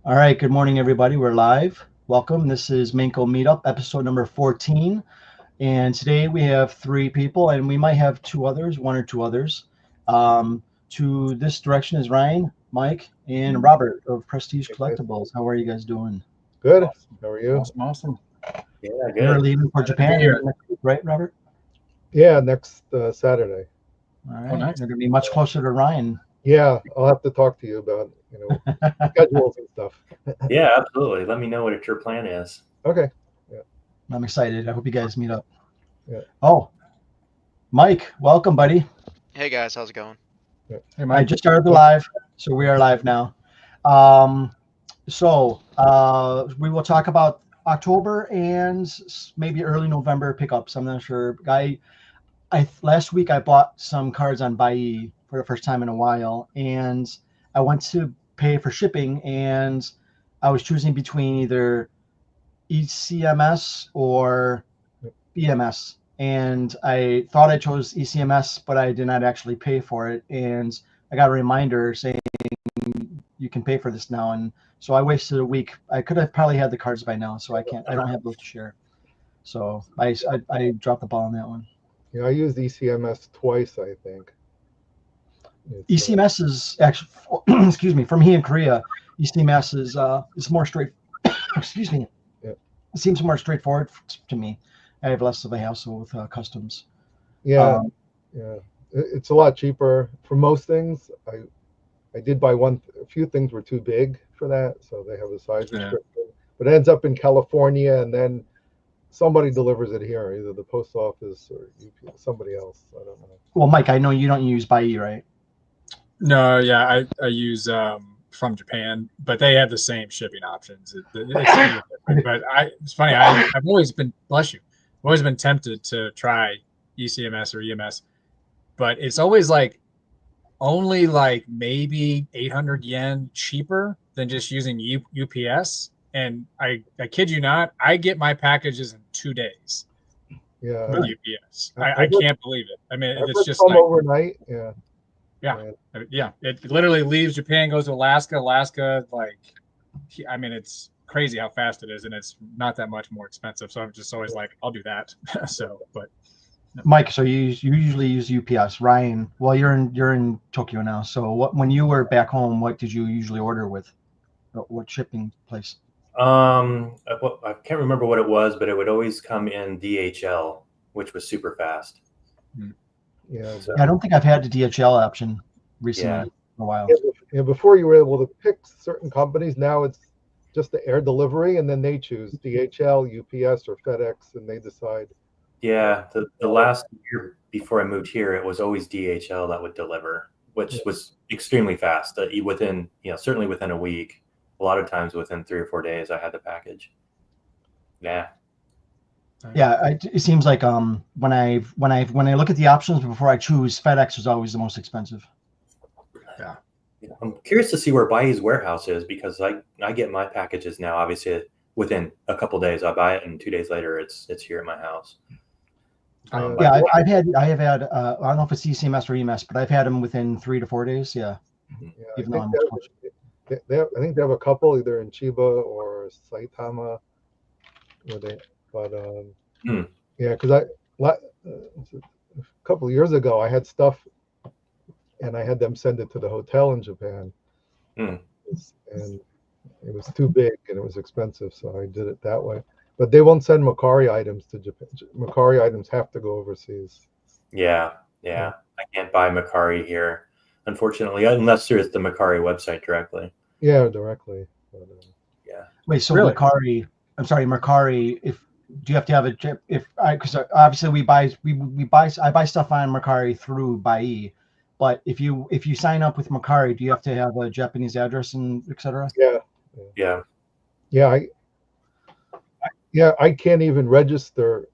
All right, good morning, everybody. We're live. Welcome. This is Menko Meetup, episode number 14. And today we have three people, and we might have one or two others. To this direction is Ryan, Mike, and Robert of Prestige Collectibles. How are you guys doing? Good. How are you? Awesome. Yeah, You're good. leaving for Japan next week, right, Robert? Yeah, next Saturday. All right. nice. You're going to be much closer to Ryan. Yeah, I'll have to talk to you about schedules and stuff. Yeah, absolutely. Let me know what your plan is. Okay. I'm excited. I hope you guys meet up. Yeah. Oh, Mike, welcome, buddy. Hey guys, how's it going? Yeah. Hey, I Mike. just started the live, so we are live now. We will talk about October and maybe early November pickups. I'm not sure. Last week I bought some cards on Bai for the first time in a while, and I went to pay for shipping, and I was choosing between either ECMS or BMS, and I thought I chose ECMS, but I did not actually pay for it, and I got a reminder saying you can pay for this now, and so I wasted a week. I could have probably had the cards by now, so I don't have those to share. So I dropped the ball on that one. Yeah, I used ECMS twice, I think. ECMS is actually, excuse me, from here in Korea, ECMS is more straight. Excuse me. Yeah. It seems more straightforward to me. I have less of a hassle with customs. Yeah, it's a lot cheaper for most things. I did buy a few things were too big for that, so they have a size restriction. But it ends up in California, and then somebody delivers it here, either the post office or somebody else. I don't know. Well, Mike, I know you don't use Bai, right? No, yeah, I use from Japan, but they have the same shipping options. But it's funny. I've always been, bless you, I've always been tempted to try ECMS or EMS, but it's always like only like maybe 800 yen cheaper than just using UPS. And I kid you not, I get my packages in 2 days. Yeah, with UPS. I can't believe it. I mean, it's just like overnight. Yeah. It literally leaves Japan, goes to Alaska. Like, I mean, it's crazy how fast it is, and it's not that much more expensive. So I'm just always like, I'll do that. But Mike, so you usually use UPS. Ryan, well, you're in Tokyo now. So when you were back home, what did you usually order with? What shipping place? I can't remember what it was, but it would always come in DHL, which was super fast. Yeah, I don't think I've had the DHL option recently in a while. Yeah, before you were able to pick certain companies. Now it's just the air delivery, and then they choose DHL, UPS, or FedEx, and they decide. Yeah, the last year before I moved here, it was always DHL that would deliver, which was extremely fast. Certainly within a week. A lot of times within 3 or 4 days, I had the package. Yeah. Yeah, it seems like when I look at the options before I choose, FedEx is always the most expensive. Yeah. I'm curious to see where Bai's warehouse is, because I get my packages now. Obviously, within a couple of days, I buy it, and 2 days later, it's here at my house. I have had I don't know if it's ECMS or EMS, but I've had them within 3 to 4 days. Yeah. Even though I'm I think they have a couple either in Chiba or Saitama. Because a couple of years ago I had stuff, and I had them send it to the hotel in Japan, and it was too big and it was expensive, so I did it that way. But they won't send Mercari items to Japan. Mercari items have to go overseas. Yeah. I can't buy Mercari here, unfortunately, unless there's the Mercari website directly. Yeah, directly. But, Wait, so really? Mercari? I'm sorry, Mercari. Do you have to have because obviously I buy stuff on Mercari through Bai, but if you sign up with Mercari, do you have to have a Japanese address and etc.? Yeah, I can't even register.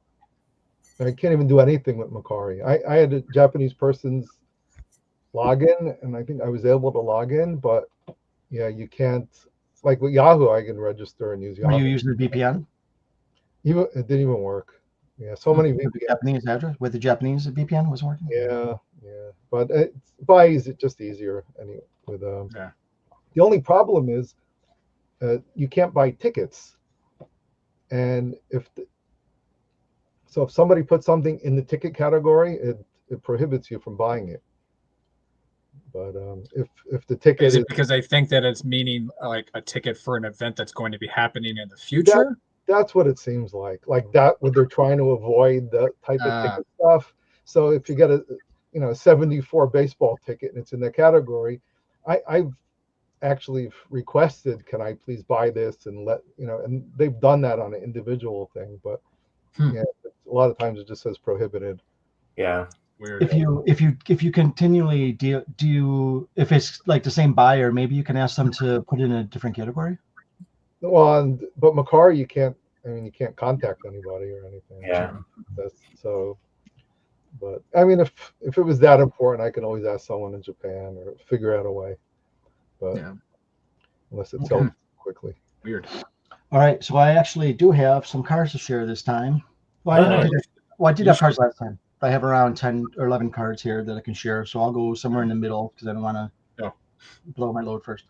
I can't even do anything with Mercari. I had a Japanese person's login, and I think I was able to log in, but yeah, you can't. Like with Yahoo, I can register and use Yahoo. Were you using the VPN? It didn't even work. Yeah, so many VPN. Japanese address with the Japanese VPN was working. Yeah, but Bai is just easier anyway. The only problem is you can't buy tickets. And if somebody puts something in the ticket category, it prohibits you from buying it. But if the ticket is it because they think that it's meaning like a ticket for an event that's going to be happening in the future? That's what it seems like. Like that, what they're trying to avoid the type of ticket stuff. So if you get a 74 baseball ticket and it's in the category, I've actually requested, can I please buy this and and they've done that on an individual thing, but yeah, a lot of times it just says prohibited. Yeah. Weird. If you continually do if it's like the same buyer, maybe you can ask them to put it in a different category. Well, but Macari, you can't contact anybody or anything. Yeah. But I mean, if it was that important, I can always ask someone in Japan or figure out a way. But unless it sells quickly. Weird. All right, so I actually do have some cards to share this time. Well, I did have cards last time. I have around 10 or 11 cards here that I can share, so I'll go somewhere in the middle because I don't want to blow my load first.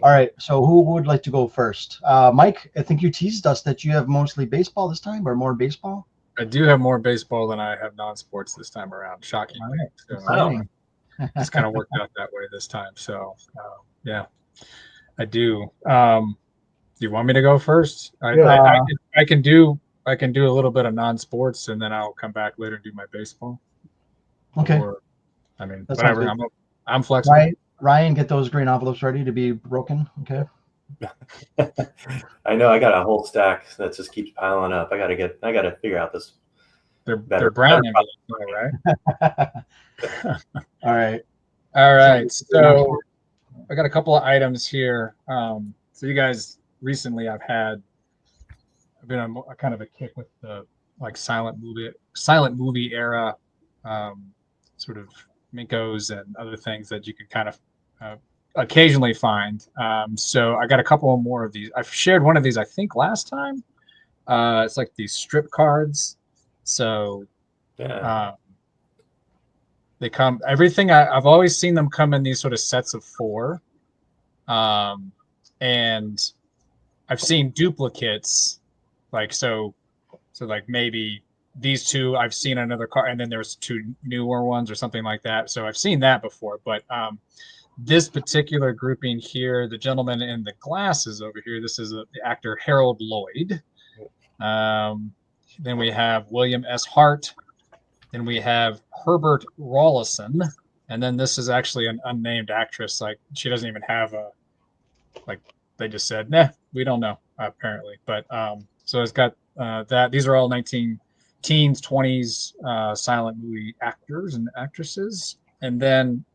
All right, so who would like to go first? Mike, I think you teased us that you have mostly baseball this time, or more baseball. I do have more baseball than I have non-sports this time around, shockingly. So, it's kind of worked out that way this time. So, yeah, I do. Do you want me to go first? I can do a little bit of non-sports, and then I'll come back later and do my baseball. Okay. Or, I mean, whatever. I'm flexible. Ryan, get those green envelopes ready to be broken. Okay. I know I got a whole stack that just keeps piling up. I gotta figure out this. They're brown envelopes, right? All right. So I got a couple of items here. So you guys recently, I've been on a kind of a kick with the like silent movie era, sort of Menkos and other things that you can kind of occasionally find. So I got a couple more of these. I've shared one of these, I think, last time. It's like these strip cards. So they come, everything. I've always seen them come in these sort of sets of 4. And I've seen duplicates, like like maybe these 2 I've seen another card, and then there's 2 newer ones or something like that. So I've seen that before, but this particular grouping here, the gentleman in the glasses over here, this is the actor Harold Lloyd. Then we have William S. Hart. Then we have Herbert Rawlinson. And then this is actually an unnamed actress. Like, she doesn't even have they just said, nah, we don't know, apparently. But so it's got that. These are all 19 teens, 20s silent movie actors and actresses. And then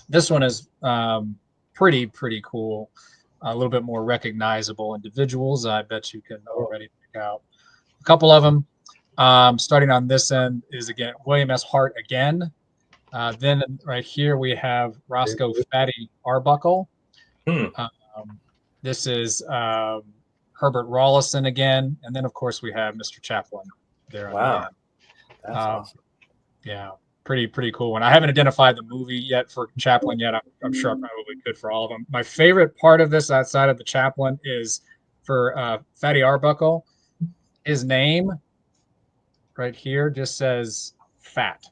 this one is pretty cool. A little bit more recognizable individuals. I bet you can already pick out a couple of them. Starting on this end is, again, William S. Hart again. Then right here we have Roscoe Fatty Arbuckle. This is Herbert Rawlinson again. And then, of course, we have Mr. Chaplin there. Wow. That's awesome. Yeah, pretty cool one. I haven't identified the movie yet for Chaplin yet. I'm sure I probably could for all of them. My favorite part of this outside of the Chaplin is for Fatty Arbuckle. His name right here just says Fat.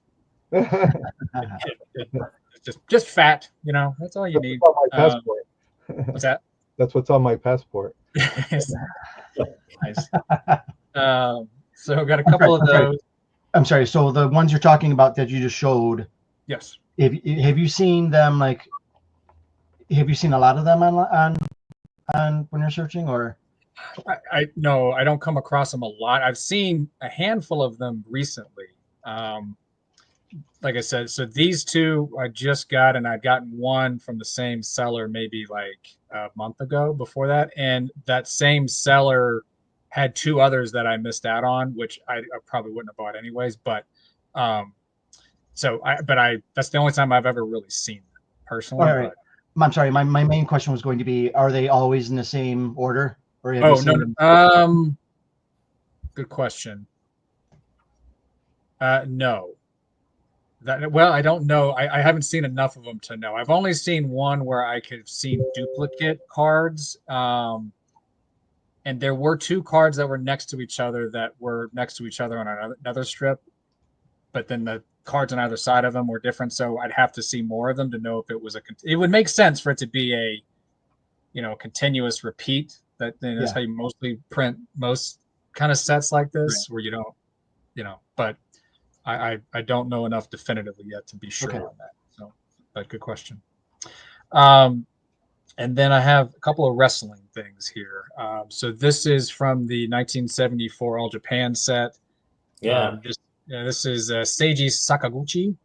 just fat, that's all you need. On my passport. What's that? That's what's on my passport. Nice. So I've got a couple of those. I'm sorry. So the ones you're talking about that you just showed. Yes. Have you seen them? Have you seen a lot of them on when you're searching, or? No, I don't come across them a lot. I've seen a handful of them recently. Like I said, so these 2 I just got, and I'd gotten one from the same seller maybe like a month ago before that. And that same seller had 2 others that I missed out on, which I probably wouldn't have bought anyways. But that's the only time I've ever really seen them personally. All right. I'm sorry. My main question was going to be, are they always in the same order? Or no. Good question. No. I don't know. I haven't seen enough of them to know. I've only seen one where I could have seen duplicate cards. and there were 2 cards that were next to each other on another strip, but then the cards on either side of them were different. So I'd have to see more of them to know if it was it would make sense for it to be a, continuous repeat. That's how you mostly print most kind of sets like this, where you don't, but I don't know enough definitively yet to be sure on that. So, but good question. And then I have a couple of wrestling things here. So this is from the 1974 All Japan set. This is Seiji Sakaguchi.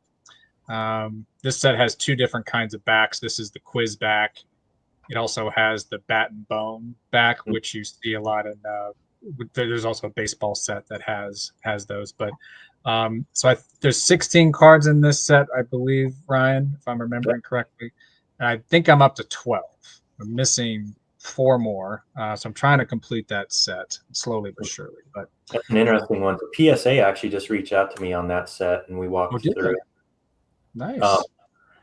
This set has 2 different kinds of backs. This is the quiz back. It also has the bat and bone back, which you see a lot in. There's also a baseball set that has those. But there's 16 cards in this set, I believe, Ryan, if I'm remembering correctly. And I think I'm up to 12. I'm missing 4 more, so I'm trying to complete that set slowly but surely. But that's an interesting one. The PSA actually just reached out to me on that set, and we walked through it. Nice.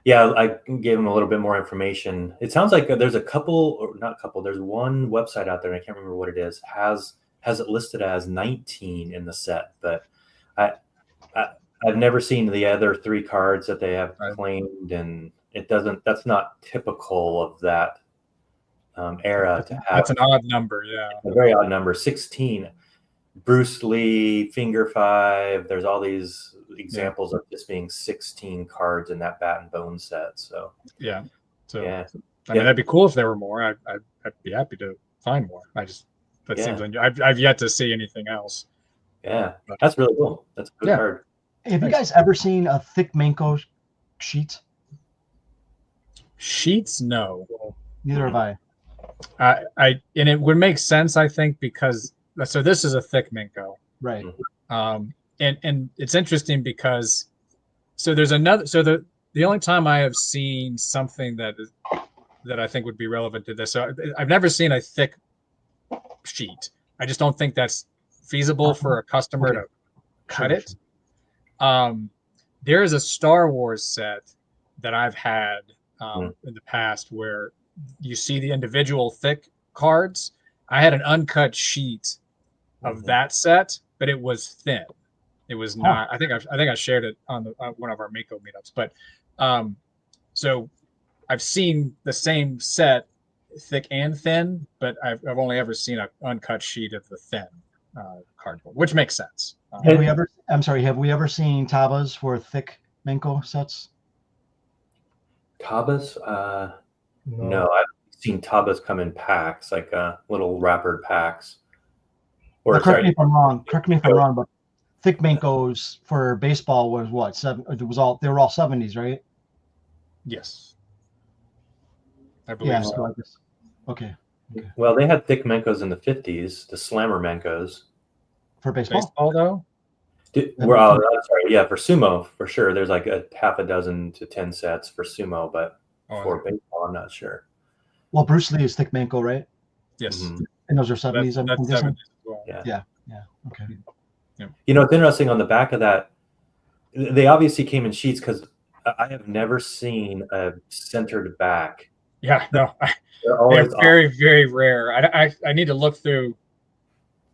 Yeah, I gave him a little bit more information. It sounds like there's a couple, or not a couple. There's one website out there, and I can't remember what it is. Has it listed as 19 in the set, but I've never seen the other 3 cards that they have claimed, and it doesn't. That's not typical of that era to have. That's an odd number, yeah. A very odd number. 16. Bruce Lee, Finger 5. There's all these examples of just being 16 cards in that bat and bone set. So I mean, that'd be cool if there were more. I'd be happy to find more. Seems like I've yet to see anything else. Yeah, that's really cool. That's a good card. Have you guys ever seen a thick Menko sheet? Sheets? No. Neither have I. And it would make sense, I think, because this is a thick Menko, right? And it's interesting because there's another. So the only time I have seen something that I think would be relevant to this. So I've never seen a thick sheet. I just don't think that's feasible for a customer to cut it. There is a Star Wars set that I've had in the past where you see the individual thick cards. I had an uncut sheet of that set, but it was thin. It was not. I think I shared it on one of our Menko meetups. But so I've seen the same set, thick and thin, but I've only ever seen an uncut sheet of the thin cardboard, which makes sense. Have we ever seen Tabas for thick Menko sets? Tabas? No, I've seen Tabas come in packs, like little wrappered packs. Correct me if I'm wrong, but thick Menkos for baseball was what? 7? They were all 70s, right? Yes, I believe so. I guess, okay. Well, they had thick Menkos in the 50s, the Slammer Menkos. For baseball? Baseball, though? For sumo, for sure. There's like a half a dozen to 10 sets for sumo, but for baseball, I'm not sure. Well, Bruce Lee is thick Menko, right? Yes. Mm-hmm. And those are 70s. That's 70s as well. Yeah. Okay. Yeah. It's interesting on the back of that. They obviously came in sheets because I have never seen a centered back. Yeah, no. They're very, very rare. I need to look through.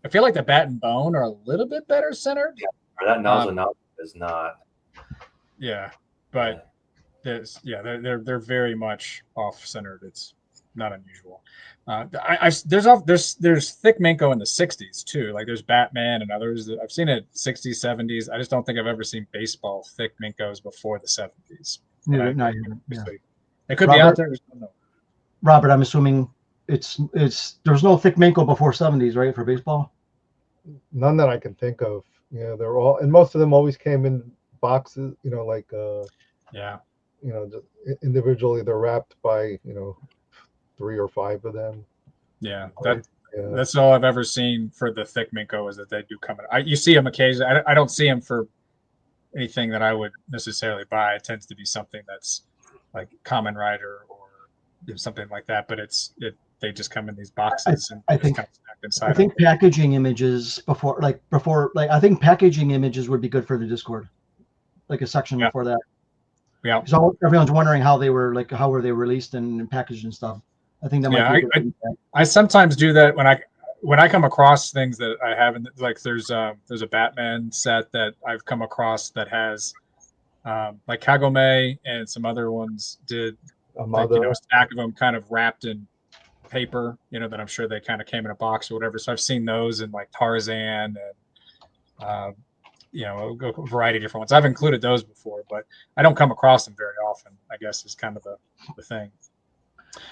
I feel like the bat and bone are a little bit better centered. Yeah, that nozzle is not. Yeah, but they're very much off centered. It's not unusual. There's thick Menko in the 60s too. Like there's Batman and others. I've seen it 60s, 70s. I just don't think I've ever seen baseball thick Menkos before the 70s. It could be out there. Robert, I'm assuming there's no thick Menko before 70s, right, for baseball? None that I can think of. Yeah, they're all, and most of them always came in boxes. Just individually they're wrapped by 3 or 5 of them. Yeah, that's all I've ever seen for the thick Menko is that they do come in. You see them occasionally. I don't see them for anything that I would necessarily buy. It tends to be something that's like Kamen Rider or something like that. But they just come in these boxes I think packaging images I think packaging images would be good for the Discord, like a section before that. Yeah, because everyone's wondering how were they released and packaged and stuff. I think that might be I sometimes do that when I come across things that I haven't, like there's a Batman set that I've come across that has like Kagome and some other ones did like, a stack of them kind of wrapped in paper, that I'm sure they kind of came in a box or whatever. So I've seen those in like Tarzan and a variety of different ones. I've included those before, but I don't come across them very often, I guess is kind of the thing.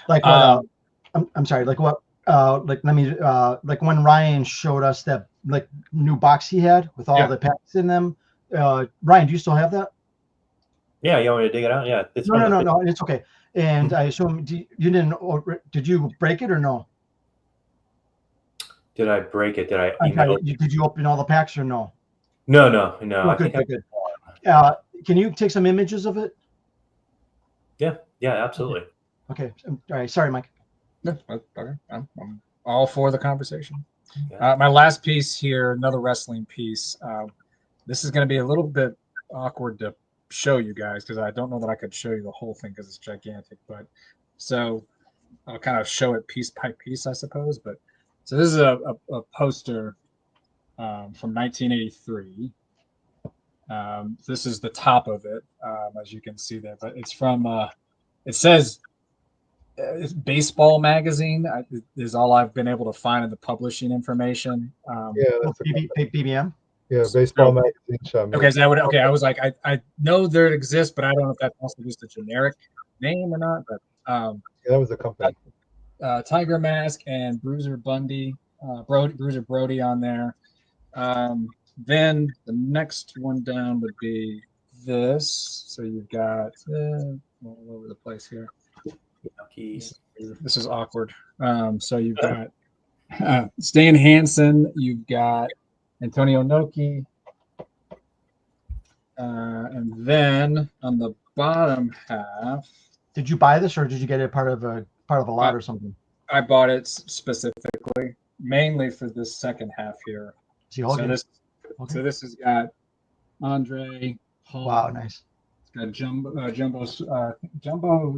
Like what? I'm sorry. Like what? Like let me. Like when Ryan showed us that like new box he had with all the packs in them. Ryan, do you still have that? Yeah, you want me to dig it out? Yeah. No, it's okay. And I assume you didn't. Did you break it or no? Did I break it? Did you open all the packs or no? No. Oh, good. Can you take some images of it? Yeah, absolutely. Okay. All right. Sorry, Mike. No, okay. I'm all for the conversation. Yeah. My last piece here, another wrestling piece. This is going to be a little bit awkward to show you guys because I don't know that I could show you the whole thing because it's gigantic. But so I'll kind of show it piece by piece, I suppose. But so this is a poster from 1983. This is the top of it, as you can see there. But it's from. It says. It's Baseball Magazine is all I've been able to find in the publishing information. That's BBM. Yeah, Baseball Magazine. Okay, so I was like, I know there it exists, but I don't know if that's also just a generic name or not. But that was a company. Tiger Mask and Bruiser Bundy, Bruiser Brody on there. Then the next one down would be this. So you've got all over the place here. This is awkward. So you've got Stan Hansen, you've got Antonio Inoki, and then on the bottom half. Did you buy this, or did you get it part of a lot or something? I bought it specifically, mainly for this second half here. So this has got Andre Hall. Wow, nice. It's got Jumbo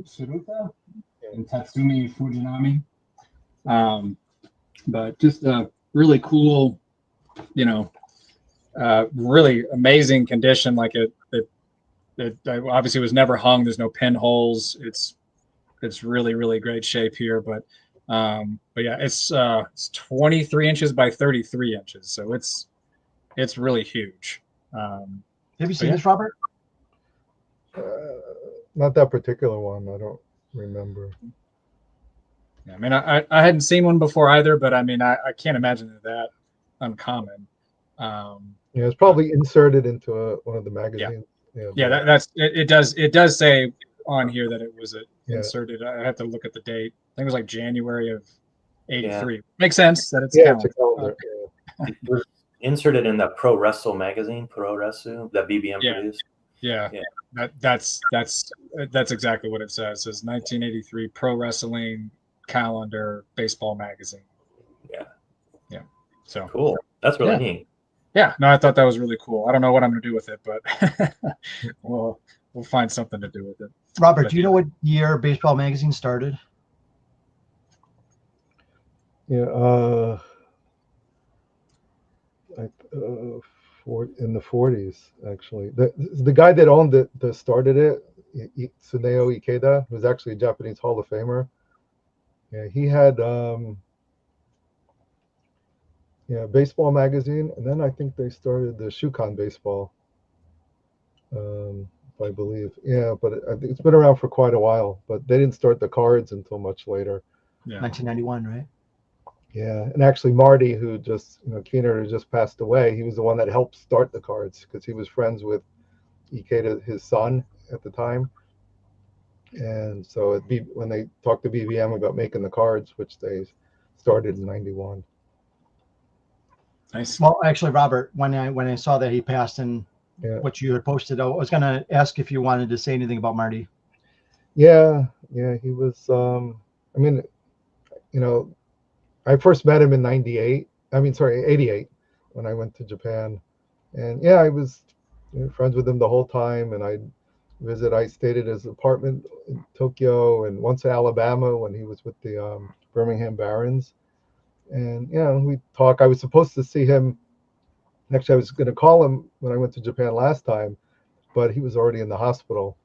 Tsuruta and Tatsumi Fujinami. But just a really cool, really amazing condition. Like it obviously was never hung. There's no pinholes. It's really, really great shape here. But yeah, it's 23 inches by 33 inches. So it's really huge. Have you seen this, Robert? Not that particular one. I don't remember. Yeah, I mean, I hadn't seen one before either, but I mean, I can't imagine that uncommon. It's probably inserted into one of the magazines. It does say on here that it was inserted. I have to look at the date. I think it was like January of '83. Yeah. Makes sense that it's calendar. It was inserted in the Pro Wrestle magazine, Pro Wrestle, that BBM produced. Yeah. That's exactly what it says. It says 1983 Pro Wrestling Calendar Baseball Magazine. Yeah. So cool. That's really neat. Yeah. No, I thought that was really cool. I don't know what I'm gonna do with it, but we'll find something to do with it. Robert, do you know what year Baseball Magazine started? Yeah. In the 40s, actually. The guy that owned it, that started it, Tsuneo Ikeda, was actually a Japanese Hall of Famer. Yeah, he had Baseball Magazine, and then I think they started the Shukan Baseball, I believe. Yeah, but it's been around for quite a while. But they didn't start the cards until much later. Yeah. 1991, right? Yeah, and actually Marty, who just, Kuehnert, who just passed away, he was the one that helped start the cards because he was friends with Ikeda, his son, at the time. And so when they talked to BBM about making the cards, which they started in '91. Nice. Well, actually, Robert, when I saw that he passed and what you had posted, I was going to ask if you wanted to say anything about Marty. Yeah, he was. I first met him in '88. 88, when I went to Japan, and I was friends with him the whole time. And I stayed at his apartment in Tokyo, and once in Alabama when he was with the Birmingham Barons. And we talk. I was supposed to see him. Actually, I was going to call him when I went to Japan last time, but he was already in the hospital,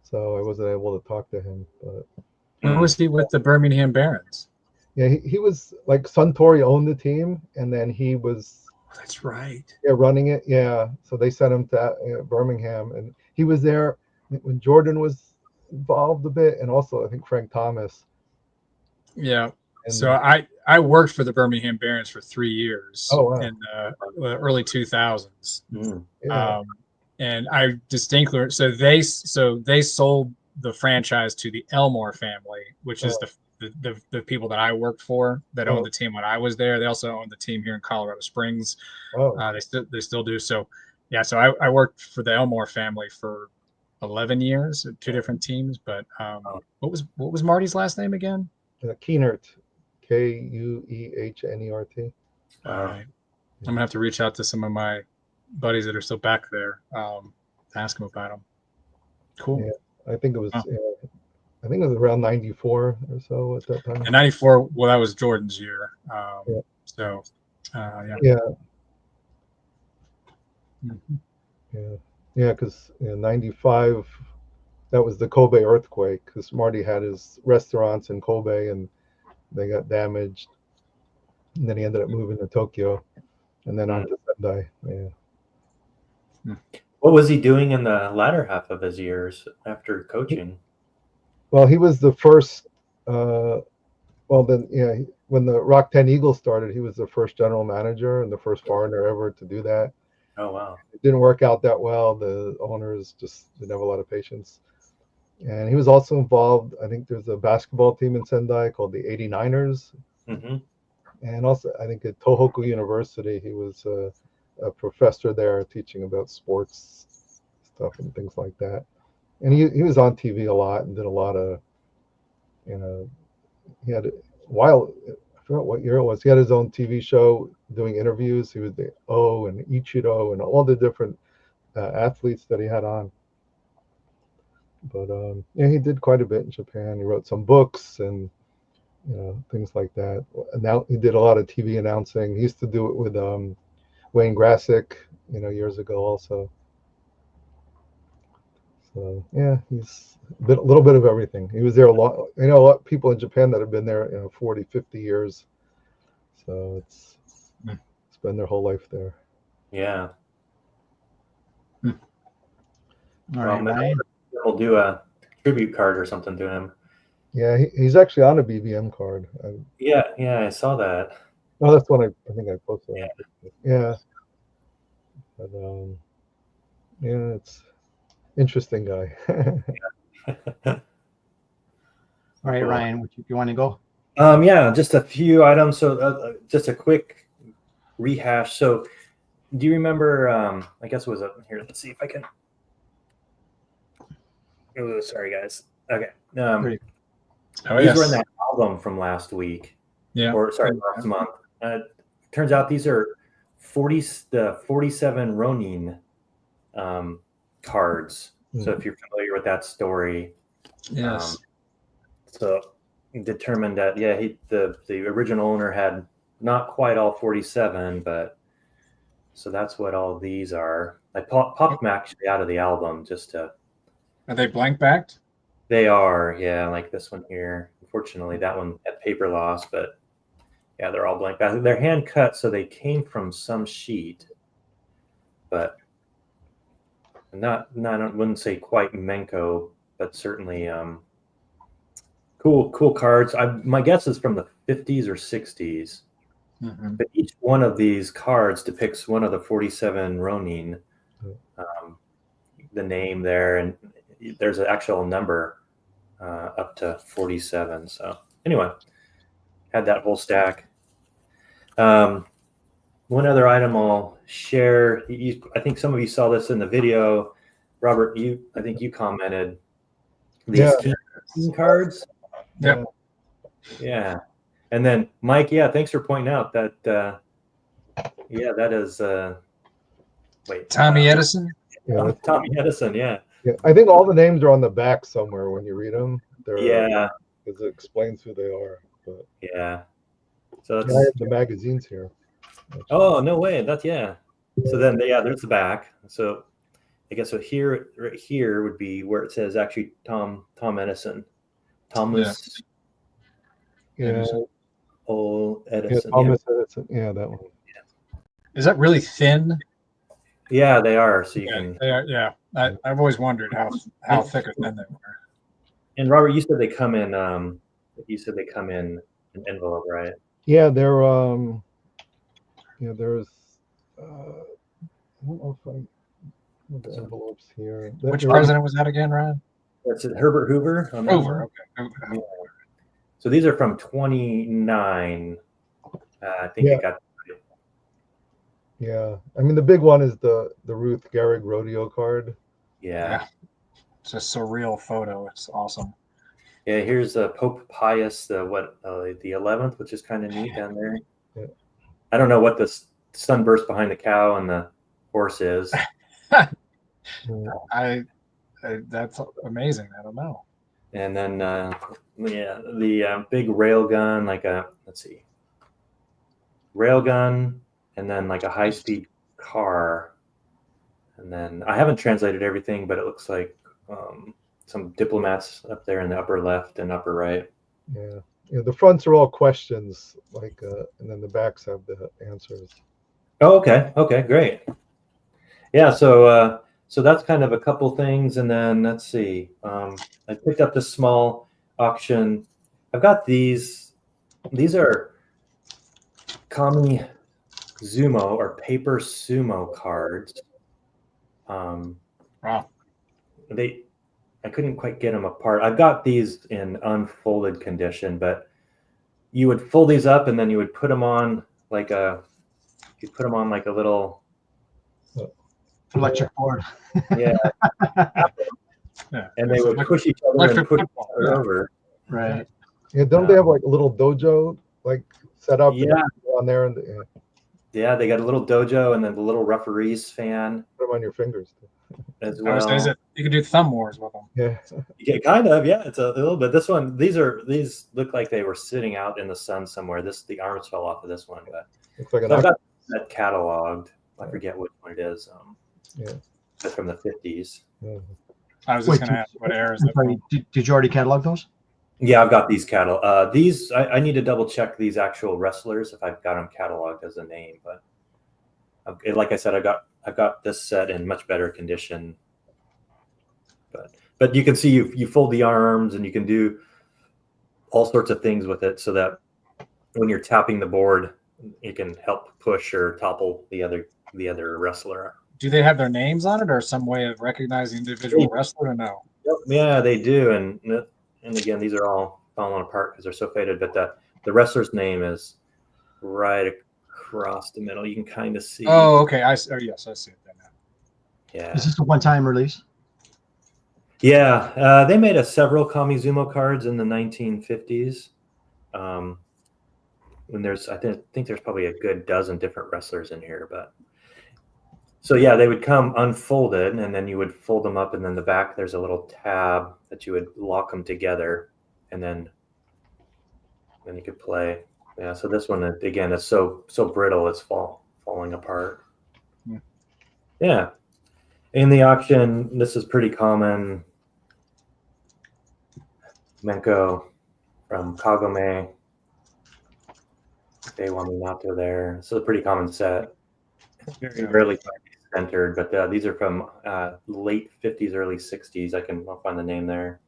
so I wasn't able to talk to him. But When was he with the Birmingham Barons? yeah, he was like Suntory owned the team, and then he was That's right. running it. Yeah, so they sent him to Birmingham, and he was there when Jordan was involved a bit, and also I think Frank Thomas. Yeah. And, So I worked for the Birmingham Barons for 3 years in the early 2000s. Yeah. And I distinctly so they sold the franchise to the Elmore family, which is the people that I worked for that owned the team when I was there. They also owned the team here in Colorado Springs. They still do. So yeah, so I worked for the Elmore family for 11 years at 2 different teams. But what was Marty's last name again? Kuehnert, Kuehnert. All right. I'm gonna have to reach out to some of my buddies that are still back there to ask them about them. Cool. Yeah, I think it was. I think it was around 94 or so at that time. And 94, well, that was Jordan's year. So, yeah. Yeah. Yeah, because 95, that was the Kobe earthquake, because Marty had his restaurants in Kobe and they got damaged. And then he ended up moving to Tokyo and then on to Sendai. Yeah. What was he doing in the latter half of his years after coaching? Well, he was the first. When the Rock 10 Eagles started, he was the first general manager and the first foreigner ever to do that. Oh, wow. It didn't work out that well. The owners just didn't have a lot of patience. And he was also involved. I think there's a basketball team in Sendai called the 89ers. Mm-hmm. And also, I think at Tohoku University, he was a professor there teaching about sports stuff and things like that. And he was on TV a lot and did a lot of, he had I forgot what year it was. He had his own TV show doing interviews. He was the O and Ichiro and all the different athletes that he had on. But he did quite a bit in Japan. He wrote some books and things like that. And now he did a lot of TV announcing. He used to do it with Wayne Grassick, years ago also. So yeah, he's a little bit of everything. He was there a lot. A lot of people in Japan that have been there, 40, 50 years. So it's been their whole life there. Yeah. All right, Ryan. We'll do a tribute card or something to him. Yeah, he's actually on a BBM card. Yeah, I saw that. Oh, that's one I think I posted. Yeah. But it's interesting guy. All right, Ryan, you want to go? Yeah, just a few items. So just a quick rehash. So do you remember, I guess it was up here. Let's see if I can. Oh, sorry, guys. Okay. These were in that album from last week. Yeah. Or sorry, last month. Turns out these are the 47 Ronin cards. So if you're familiar with that story. Yes. So determined that the original owner had not quite all 47, but so that's what all these are. I popped them actually out of the album just to. Are they blank backed? They are, yeah, like this one here. Unfortunately, that one had paper loss, but yeah, they're all blank backed. They're hand cut, so they came from some sheet, but not I wouldn't say quite Menko, but certainly cool cards. My guess is from the 50s or 60s. Mm-hmm. But each one of these cards depicts one of the 47 Ronin, the name there, and there's an actual number up to 47. So anyway, had that whole stack. One other item I'll share. I think some of you saw this in the video. Robert, I think you commented these team cards. Yeah. Yeah. And then Mike, thanks for pointing out that that is Tommy Edison. Yeah, Tommy Edison, yeah. I think all the names are on the back somewhere when you read them. Because it explains who they are. But. Yeah. So I that's, have the magazines here. oh, no way. That's, yeah. So then, yeah, there's the back. So I guess so here, right here would be where it says actually Tom Edison. Thomas Yeah, O. yeah, Edison. Thomas Edison. Yeah, that one. Is that really thin? Yeah, they are. So you Yeah, can. they are, yeah. I've always wondered how thick or thin they were. And Robert, you said they come in. You said they come in an envelope, right? Yeah, they're yeah, there's I don't know if I have the envelopes here. Which They're- president was that again, Ryan? That's it. Herbert Hoover. On that Hoover. one? Okay. Yeah. So these are from 29. I think Yeah. it got. Yeah, I mean the big one is the Ruth Gehrig rodeo card. Yeah. It's a surreal photo. It's awesome. Yeah. Here's Pope Pius the 11th, which is kind of neat down there. Yeah. I don't know what the sunburst behind the cow and the horse is. That's amazing. I don't know. And then yeah, the big rail gun, like let's see, rail gun, and then like a high-speed car. And then I haven't translated everything, but it looks like some diplomats up there in the upper left and upper right. Yeah, yeah. The fronts are all questions, like, and then the backs have the answers. Oh, okay. Okay, great. Yeah, so so that's kind of a couple things, and then let's see. I picked up this small auction. I've got these. These are Kami Zumo or paper sumo cards. Wow. I couldn't quite get them apart. I've got these in unfolded condition, but you would fold these up and then you would put them on like a little Electric board. yeah, Yeah. and they would push each other Electric and push each football, other yeah. over. Right. Yeah, don't they have like a little dojo like set up? Yeah. On there, and Yeah, they got a little dojo and then the little referee's fan put them on your fingers. as I was well. saying you could do thumb wars with them. Yeah, Yeah, kind of. Yeah, it's a little bit. These look like they were sitting out in the sun somewhere. The arms fell off of this one, but looks like so I've an. got that cataloged. I forget which one it is. Yeah. It's from the 50s. Yeah. I was just going to ask what era is that from? Did you already catalog those? Yeah, I've got these these I need to double check these actual wrestlers if I've got them cataloged as a name, but like I said, I've got this set in much better condition. But you can see you fold the arms and you can do all sorts of things with it so that when you're tapping the board, it can help push or topple the other wrestler. Do they have their names on it or some way of recognizing the individual wrestler or no? Yeah, they do. And again, these are all falling apart because they're so faded. But the wrestler's name is right across the middle. You can kind of see. Oh, okay. Yes, I see it there now. Yeah. Is this a one-time release? Yeah. They made several Kamizumo cards in the 1950s. When I think there's probably a good dozen different wrestlers in here, but. So yeah, they would come unfolded, and then you would fold them up, and then the back there's a little tab that you would lock them together, and then you could play. Yeah. So this one again is so brittle it's falling apart. Yeah. In the auction, this is pretty common. Menko from Kagome. Deiwa Minato there. This is a pretty common set. Rarely centered, but these are from late 50s, early 60s. I'll find the name there.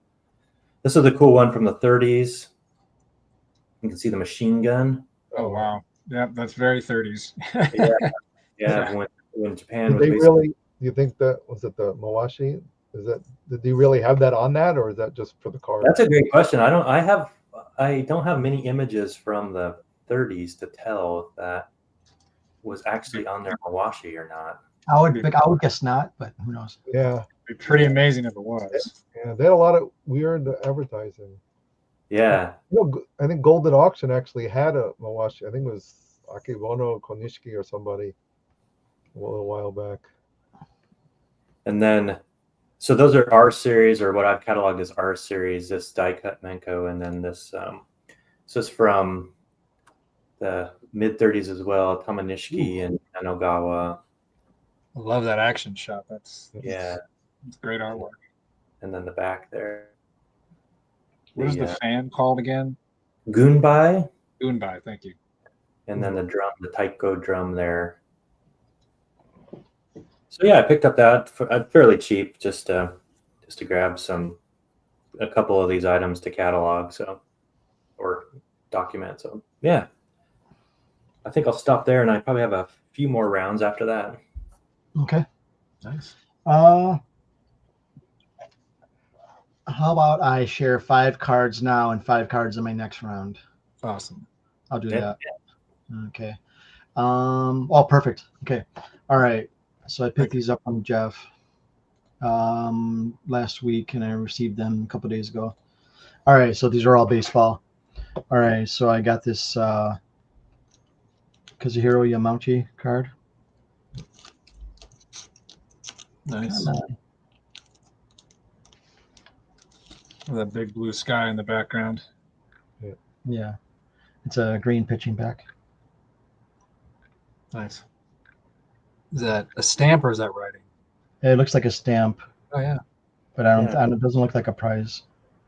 This is a cool one from the 30s. You can see the machine gun. Oh, wow. Yeah, that's very 30s. Yeah. When Japan Did was they really? Do you think that was it the Mawashi? Did they really have that on that, or is that just for the card? That's a great question. I don't have many images from the 30s to tell if that was actually on their Mawashi or not. I would guess not, but who knows? Yeah. It'd be pretty amazing if it was. Yeah, they had a lot of weird advertising. Yeah. I think Golden Auction actually had a Mawashi. I think it was Akebono Konishiki or somebody a little while back. And then, so those are R series, or what I've cataloged as R series, this die cut Menko, and then this is from the mid-30s as well, Tamanishiki and Anogawa. I love that action shot. That's great artwork. And then the back there. What is the fan called again? Gunbai. Gunbai, thank you. And then the drum, the Taiko drum there. So yeah, I picked up that fairly cheap, just to grab a couple of these items to catalog, or document. So yeah, I think I'll stop there, and I probably have a few more rounds after that. Okay. Nice. How about I share 5 cards now and 5 cards in my next round? Awesome. I'll do that. Yeah. Okay. Oh, perfect. Okay. All right. So I picked these up from Jeff last week, and I received them a couple days ago. All right. So these are all baseball. All right. So I got this Kazuhiro Yamauchi card. Nice. That big blue sky in the background. Yeah. It's a green pitching back. Nice. Is that a stamp or is that writing? It looks like a stamp. Oh yeah. But it doesn't look like a prize.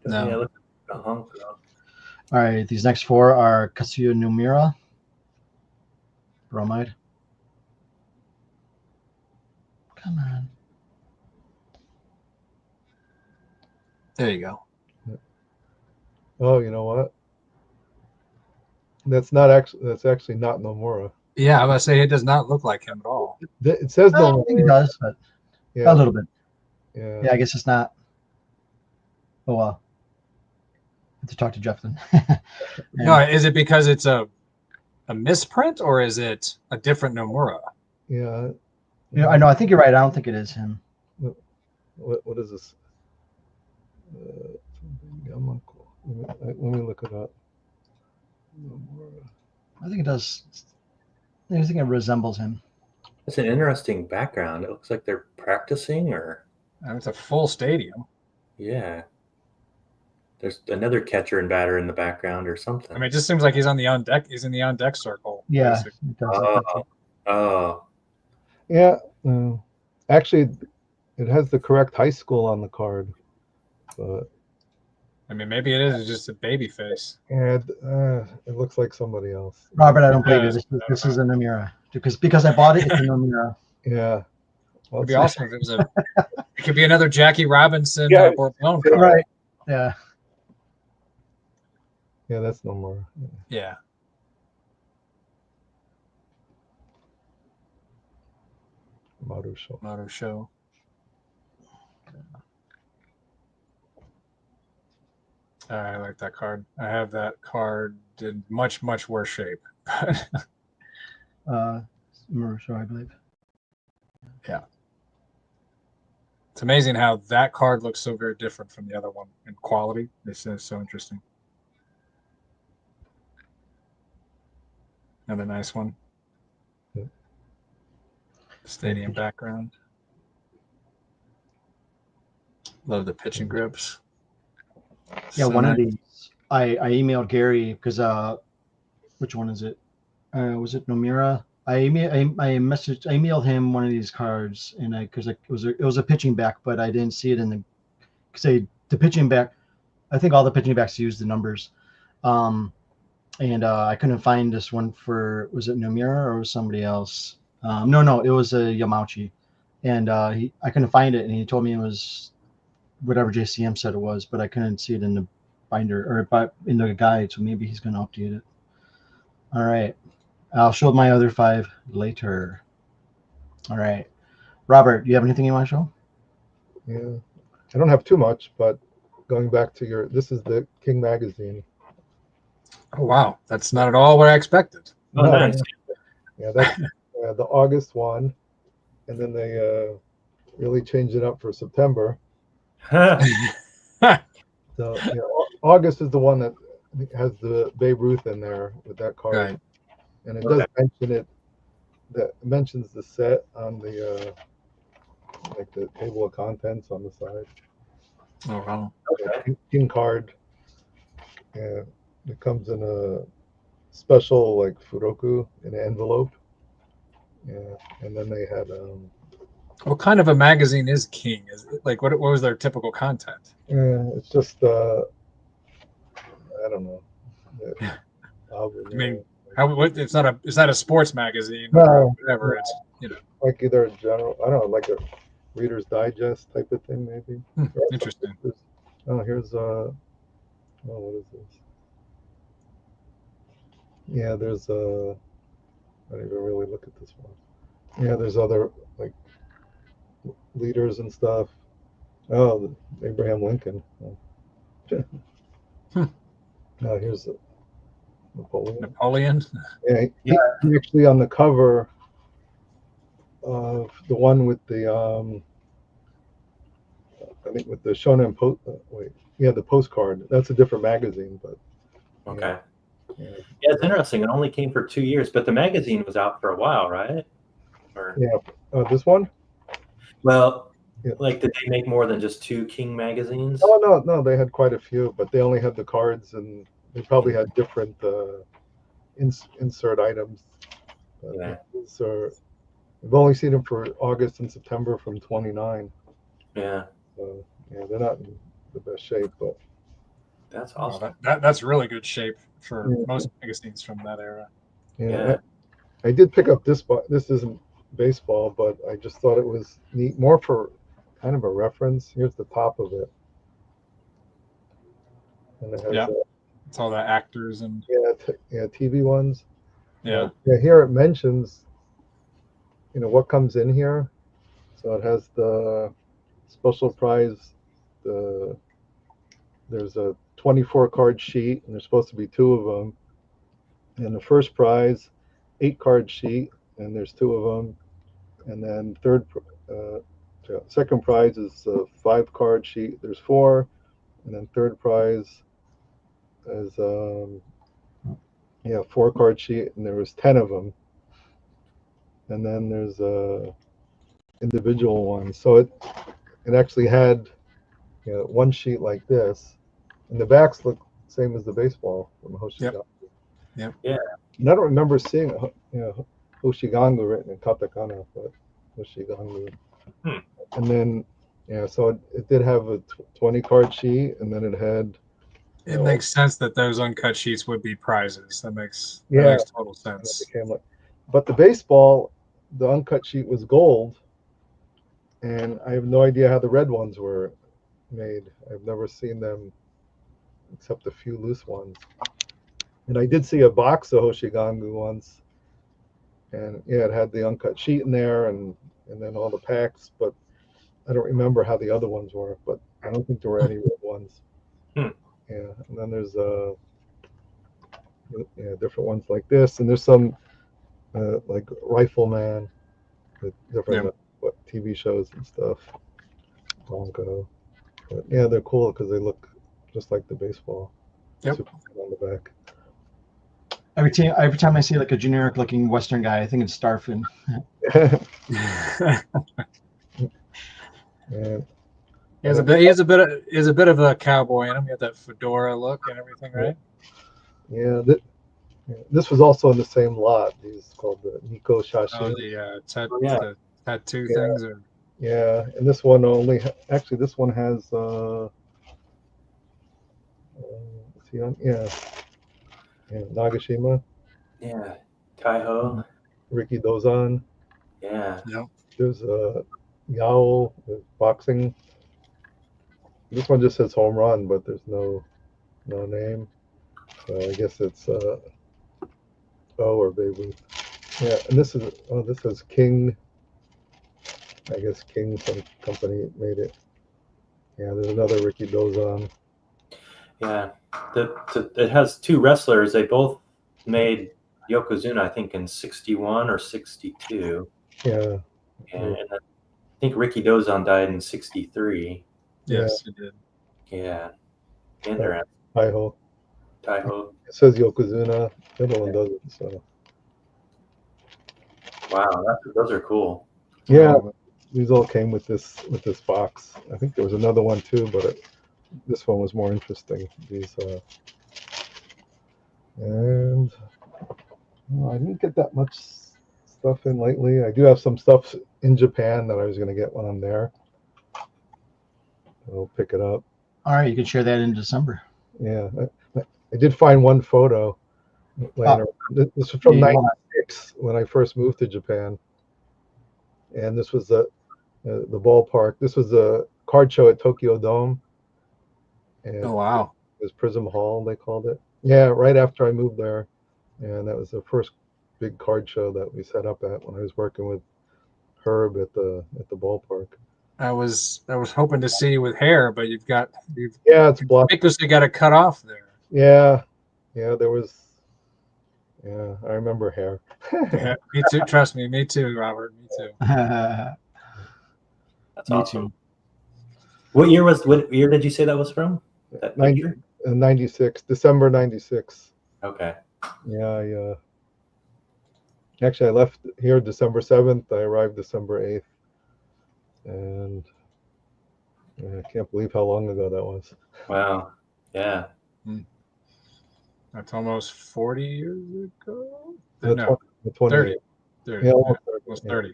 No. Yeah, it looks like a hunk. All right, these next 4 are Kazuya Nomura, bromide. Come on. There you go. Oh, you know what? That's actually not Nomura. Yeah, I was gonna say it does not look like him at all. It says Nomura. I think it does, but a little bit. Yeah, I guess it's not. Oh well. I have to talk to Jeff then. No, is it because it's a misprint or is it a different Nomura? Yeah. I know. I think you're right. I don't think it is him. What is this? Let me look it up. I think it does. I think it resembles him. It's an interesting background. It looks like they're practicing, or it's a full stadium. Yeah. There's another catcher and batter in the background or something. I mean, it just seems like he's on the on deck. He's in the on deck circle. Yeah. Yeah. Actually, it has the correct high school on the card, but I mean, maybe it is just a baby face. Yeah, it looks like somebody else. Robert, I don't believe it. This is a Nomura because I bought it. It's a Nomura. Yeah. It'd be awesome if it was it could be another Jackie Robinson card. Right. Yeah. Yeah, that's no more. Yeah. Maru Show. I like that card. I have that card in much worse shape. Maru Show, I believe. Yeah. It's amazing how that card looks so very different from the other one in quality. This is so interesting. Another nice one. Yeah. Stadium background. Love the pitching grips. Yeah, one of these. I emailed Gary because which one is it? Was it Nomura? I emailed him one of these cards, and because it was a pitching back, but I didn't see it in the the pitching back. I think all the pitching backs use the numbers, and I couldn't find this one for, was it Nomura or was somebody else? No, it was a Yamauchi, and I couldn't find it, and he told me it was whatever JCM said it was, but I couldn't see it in the binder or in the guide, so maybe he's going to update it. All right. I'll show my other 5 later. All right. Robert, do you have anything you want to show? Yeah. I don't have too much, but going back to this is the King magazine. Oh, wow. That's not at all what I expected. Oh, nice. Yeah, that's the August one. And then they really changed it up for September. So August is the one that has the Babe Ruth in there with that card. Right. And it does mention it. That mentions the set on the like the table of contents on the side. Oh wow. King card. Yeah, it comes in special like Furoku in an envelope. Yeah, and then they had What kind of a magazine is King? Is it, like what was their typical content? yeah, it's just I don't know. I mean, it's not a sports magazine or No, whatever. no, It's like either a general, I don't know, like a Reader's Digest type of thing, maybe. interesting. Oh, here's what is this? Yeah, there's I didn't even really look at this one. Yeah, there's other like leaders and stuff. Oh, Abraham Lincoln. Oh, here's Napoleon. Napoleon. Yeah, he actually on the cover of the one with the I think with the Shonen Post. The postcard. That's a different magazine, but Okay. yeah, It's interesting. It only came for 2 years, but the magazine was out for a while, right? Or this one. well, Yeah. like did they make more than just 2 King magazines? Oh no, they had quite a few, but they only had the cards, and they probably had different insert items. Yeah. We've only seen them for August and September from 29. Yeah. So yeah, they're not in the best shape, but That's awesome. That's really good shape for most magazines from that era. yeah. I did pick up this, but this isn't baseball, but I just thought it was neat, more for kind of a reference. Here's the top of it, and it has it's all the actors and TV ones. Yeah. Here it mentions, what comes in here. So it has the special prize. There's a 24 card sheet, and there's supposed to be 2 of them. And the first prize, 8 card sheet, and there's 2 of them. And then second prize is a 5 card sheet. There's 4, and then third prize is 4 card sheet, and there was 10 of them. And then there's a individual one. So it actually had one sheet like this, and the backs look same as the baseball from Hoshigangu. Yep. Yeah. And I don't remember seeing Hoshigangu written in katakana, but Hoshigangu. And then so it did have a 20 card sheet, and then it had. It makes sense that those uncut sheets would be prizes. That makes total sense. But the baseball, the uncut sheet was gold, and I have no idea how the red ones were made. I've never seen them except a few loose ones. And I did see a box of Hoshigangu once, and it had the uncut sheet in there, and then all the packs, but I don't remember how the other ones were, but I don't think there were any red ones. Yeah, and then there's different ones like this, and there's some like Rifleman with different TV shows and stuff. Bronco. But they're cool because they look just like the baseball. Yep. On the back. Every time I see like a generic looking Western guy, I think it's Starfin. He has a bit of a cowboy in him. He got that fedora look and everything, right? Yeah. This was also in the same lot. These called the Nico Shashi. Oh, the tattoo things, or and this one this one has Nagashima. Yeah, Taiho. Ricky Dozan. Yeah. Yep. There's Yao boxing. This one just says home run, but there's no name. So I guess it's O or Babe Ruth. Yeah, and this is King. I guess King, some company made it. Yeah, there's another Ricky Dozan. Yeah, it has 2 wrestlers. They both made Yokozuna, I think, in 61 or 62. Yeah. And I think Ricky Dozan died in 63. Yes, he did. Yeah. Interesting. Taiho. It says Yokozuna. The other one doesn't. So. Wow, those are cool. Yeah, these all came with this box. I think there was another one too, but this one was more interesting. These and Well, I didn't get that much stuff in lately. I do have some stuff in Japan that I was going to get when I'm there. I'll pick it up. All right, you can share that in December. Yeah, I did find one photo later. This was from '96 when I first moved to Japan, and this was the ballpark. This was a card show at Tokyo Dome. And Oh wow! It was Prism Hall, they called it. Yeah, right after I moved there, and that was the first big card show that we set up at when I was working with Herb at the ballpark. I was hoping to see you with hair, but you've it's blocked. Because you got to cut off there. Yeah, there was. Yeah, I remember hair. Yeah, me too. Trust me, me too, Robert. Me too. That's Me awesome. too. What year did you say that was from? That picture? 96, December 96. Okay. Yeah, actually I left here December 7th. I arrived December 8th. And I can't believe how long ago that was. Wow. Yeah. That's almost 40 years ago. No, No, 20. 30. Yeah, almost 30.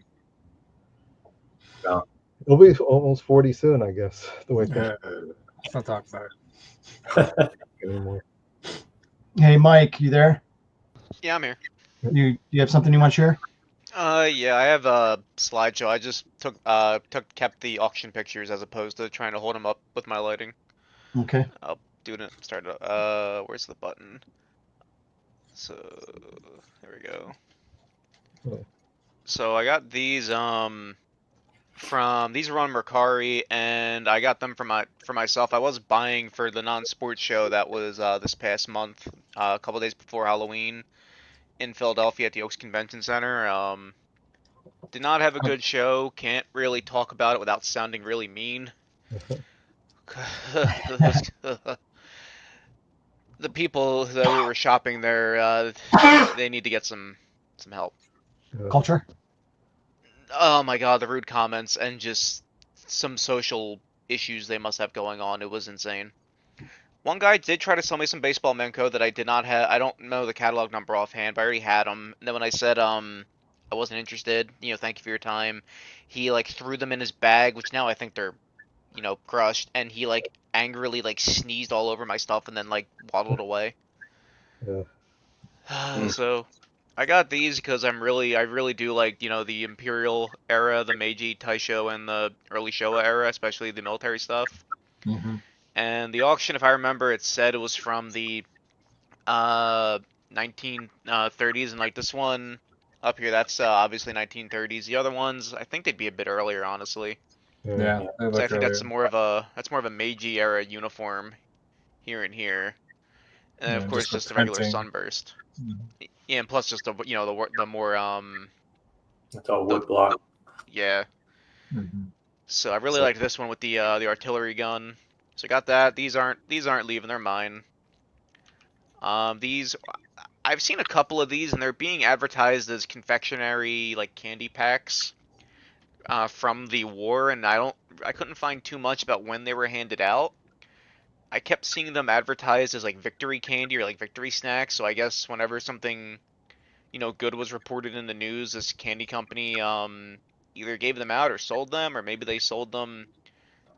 Wow. It'll be almost 40 soon, I guess. The way Let's not talk about it anymore. Hey, Mike, you there? Yeah, I'm here. You have something you want to share? Yeah, I have a slideshow. I just kept the auction pictures as opposed to trying to hold them up with my lighting. Okay. I'll do it. Start it. Where's the button? So there we go. Oh. So I got these these were on Mercari, and I got them for myself. I was buying for the non-sports show that was this past month, a couple days before Halloween, in Philadelphia at the Oaks Convention Center. Did not have a good show. Can't really talk about it without sounding really mean. The people that we were shopping there, they need to get some help. Culture? Oh my god, the rude comments and just some social issues they must have going on. It was insane. One guy did try to sell me some Baseball Menko that I did not have. I don't know the catalog number offhand, but I already had them. And then when I said I wasn't interested, thank you for your time, he like threw them in his bag, which now I think they're, crushed, and he like angrily like sneezed all over my stuff and then like waddled away. Yeah. So I got these because I really do like, the Imperial era, the Meiji Taisho, and the early Showa era, especially the military stuff. Mm-hmm. And the auction, if I remember, it said it was from the 1930s, and like this one up here, that's obviously 1930s. The other ones, I think they'd be a bit earlier, honestly. Yeah. So I think that's more of a Meiji era uniform here and here, and of course just a regular sunburst. Mm-hmm. Yeah, and plus just the more It's all wood block. Yeah. Mm-hmm. So I really liked this one with the artillery gun. So I got that. These aren't leaving. They're mine. These, I've seen a couple of these, and they're being advertised as confectionery like candy packs from the war, and I couldn't find too much about when they were handed out. I kept seeing them advertised as like victory candy or like victory snacks. So I guess whenever something, good was reported in the news, this candy company either gave them out or sold them, or maybe they sold them,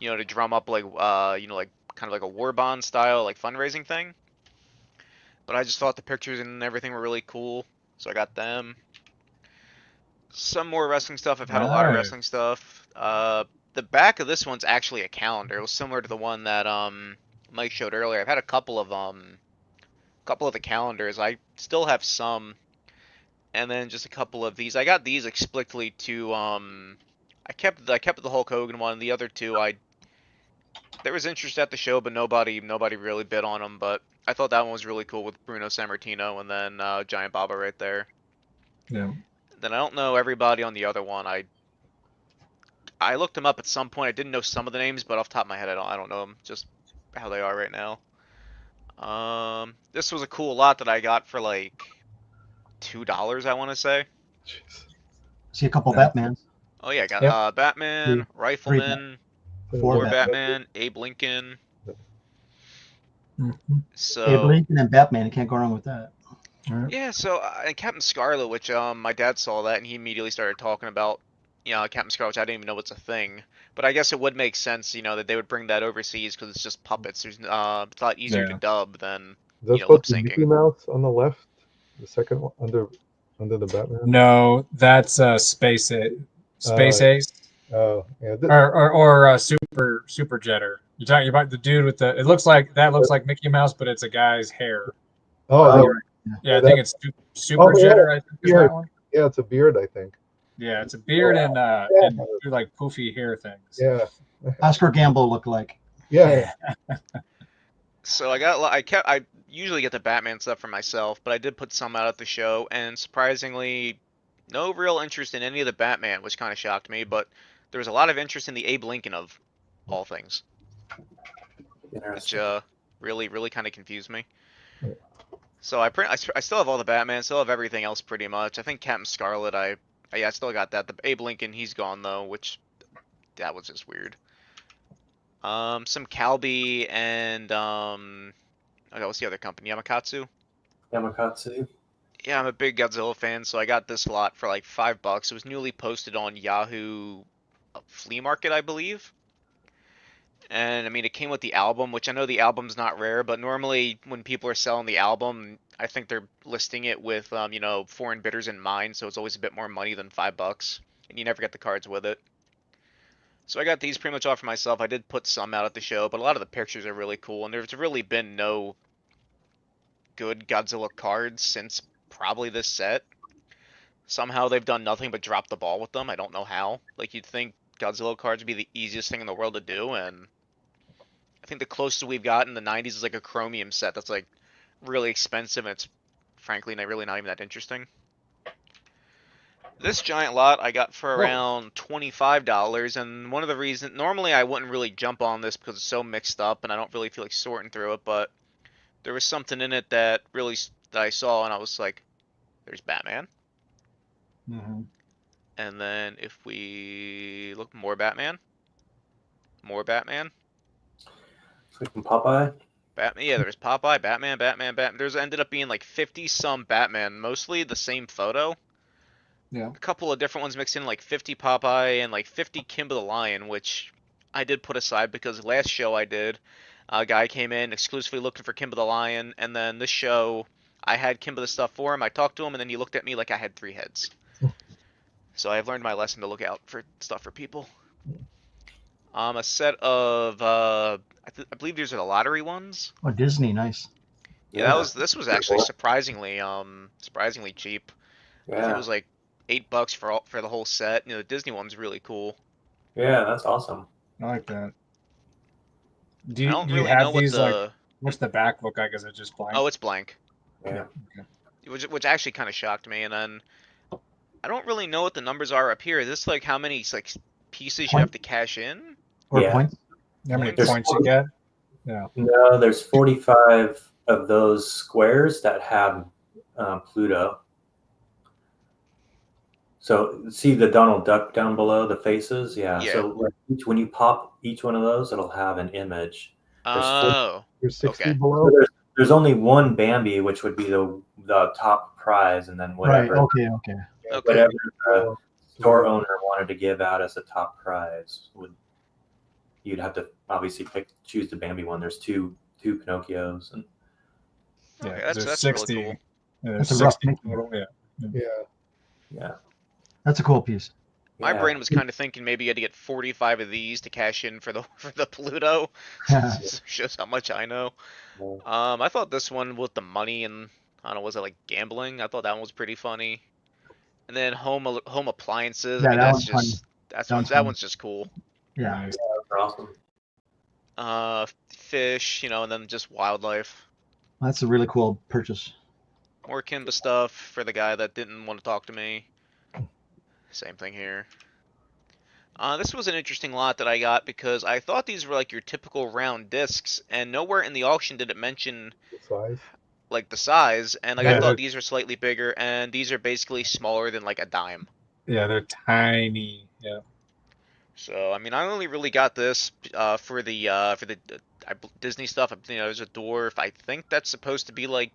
to drum up like like kind of like a war bond style like fundraising thing. But I just thought the pictures and everything were really cool, so I got them. Some more wrestling stuff. I've had a lot of wrestling stuff. The back of this one's actually a calendar. It was similar to the one that Mike showed earlier. I've had a couple of the calendars. I still have some, and then just a couple of these. I got these explicitly to I kept the Hulk Hogan one. The other two, there was interest at the show, but nobody really bid on them. But I thought that one was really cool with Bruno Sammartino and then Giant Baba right there. Yeah. Then I don't know everybody on the other one. I looked them up at some point. I didn't know some of the names, but off the top of my head, I don't know them. Just how they are right now. This was a cool lot that I got for like $2, I want to say. Jeez. See a couple Batmans. Oh yeah, I got Batman, Rifleman, 4 Batman, Abe Lincoln. Mm-hmm. So Abe Lincoln and Batman, you can't go wrong with that. Yeah, so and Captain Scarlet, which my dad saw that and he immediately started talking about, Captain Scarlet, which I didn't even know it's a thing. But I guess it would make sense, that they would bring that overseas because it's just puppets. There's it's a lot easier to Yeah. dub than Is that lip supposed to be Mickey syncing. Mouse on the left? The second one under the Batman? No, that's Space Uh, Ace yeah. or Super Jetter. You're talking about the dude with the. It looks like Mickey Mouse, but it's a guy's hair. Oh, Yeah, I that- think it's Super yeah, Jetter. I think is beard. that one. Yeah, it's a beard, I think. Yeah, it's a beard and Yeah. like poofy hair things. Yeah, Oscar Gamble look like. yeah. So I usually get the Batman stuff for myself, but I did put some out at the show, and surprisingly, no real interest in any of the Batman, which kind of shocked me. But there was a lot of interest in the Abe Lincoln of all things, which Interesting. really kind of confused me. So I still have all the Batman, still have everything else pretty much. I think Captain Scarlet, I still got that. The Abe Lincoln, he's gone though, which that was just weird. Some Calbee and okay, what's the other company? Yamakatsu. Yamakatsu. Yeah, I'm a big Godzilla fan, so I got this lot for like $5. It was newly posted on Yahoo Flea Market, I believe. And I mean, it came with the album, which I know the album's not rare, but normally when people are selling the album, I think they're listing it with, foreign bidders in mind, so it's always a bit more money than $5, and you never get the cards with it. So I got these pretty much all for myself. I did put some out at the show, but a lot of the pictures are really cool, and there's really been no good Godzilla cards since probably this set. Somehow they've done nothing but drop the ball with them. I don't know how. Like, you'd think Godzilla cards would be the easiest thing in the world to do, and I think the closest we've got in the 90s is like a chromium set that's like really expensive, and it's frankly really not even that interesting. This giant lot I got for around $25, and one of the reasons, normally I wouldn't really jump on this because it's so mixed up and I don't really feel like sorting through it, but there was something in it that I saw and I was like, there's Batman. Mm-hmm. And then if we look, more Batman. More Batman. Like from Popeye. Batman, yeah, there's Popeye, Batman. There's ended up being like 50 some Batman, mostly the same photo. Yeah. A couple of different ones mixed in, like 50 Popeye and like 50 Kimba the Lion, which I did put aside because last show I did, a guy came in exclusively looking for Kimba the Lion, and then this show I had Kimba the stuff for him. I talked to him, and then he looked at me like I had 3 heads. So I've learned my lesson to look out for stuff for people. A set of I believe these are the lottery ones. Oh, Disney, nice. Yeah, this was actually surprisingly cheap. I think it Yeah. was like $8 for the whole set. The Disney one's really cool. Yeah, that's awesome. I like that. Do I you, don't do you really have know what these like? the. What's the back look like? Is it just blank? Oh, it's blank. Yeah. Okay. Which actually kind of shocked me. And then I don't really know what the numbers are up here. Is this like how many like pieces you have to cash in? Or Yeah. points. How many Points? points you get? Yeah. No, there's 45 of those squares that have Pluto. So see the Donald Duck down below the faces? Yeah. Yeah. So like when you pop each one of those, it'll have an image. Oh. There's 60 Okay. below. So there's only one Bambi, which would be the top prize, and then whatever Right. Okay. Okay. whatever the store owner wanted to give out as a top prize you'd have to obviously choose the Bambi one. There's two Pinocchios, and Okay, Yeah, that's there's really 60. cool. Yeah, there's That's a rough 60 Mickey. total. Yeah. Yeah. yeah. That's a cool piece. My Yeah. brain was kind of thinking maybe you had to get 45 of these to cash in for the Pluto. Shows how much I know. I thought this one with the money and I don't know, was it like gambling? I thought that one was pretty funny. And then home appliances. Yeah, I mean, that that's one's just funny. that one's just cool. Yeah. Nice. That's awesome. Fish, and then just wildlife. That's a really cool purchase. More Kimba stuff for the guy that didn't want to talk to me. Same thing here. This was an interesting lot that I got because I thought these were like your typical round discs, and nowhere in the auction did it mention The size. like the size. And like Yeah, I thought these are slightly bigger, and these are basically smaller than like a dime. Yeah, they're tiny. Yeah. So I mean, I only really got this for the Disney stuff. There's a dwarf. I think that's supposed to be like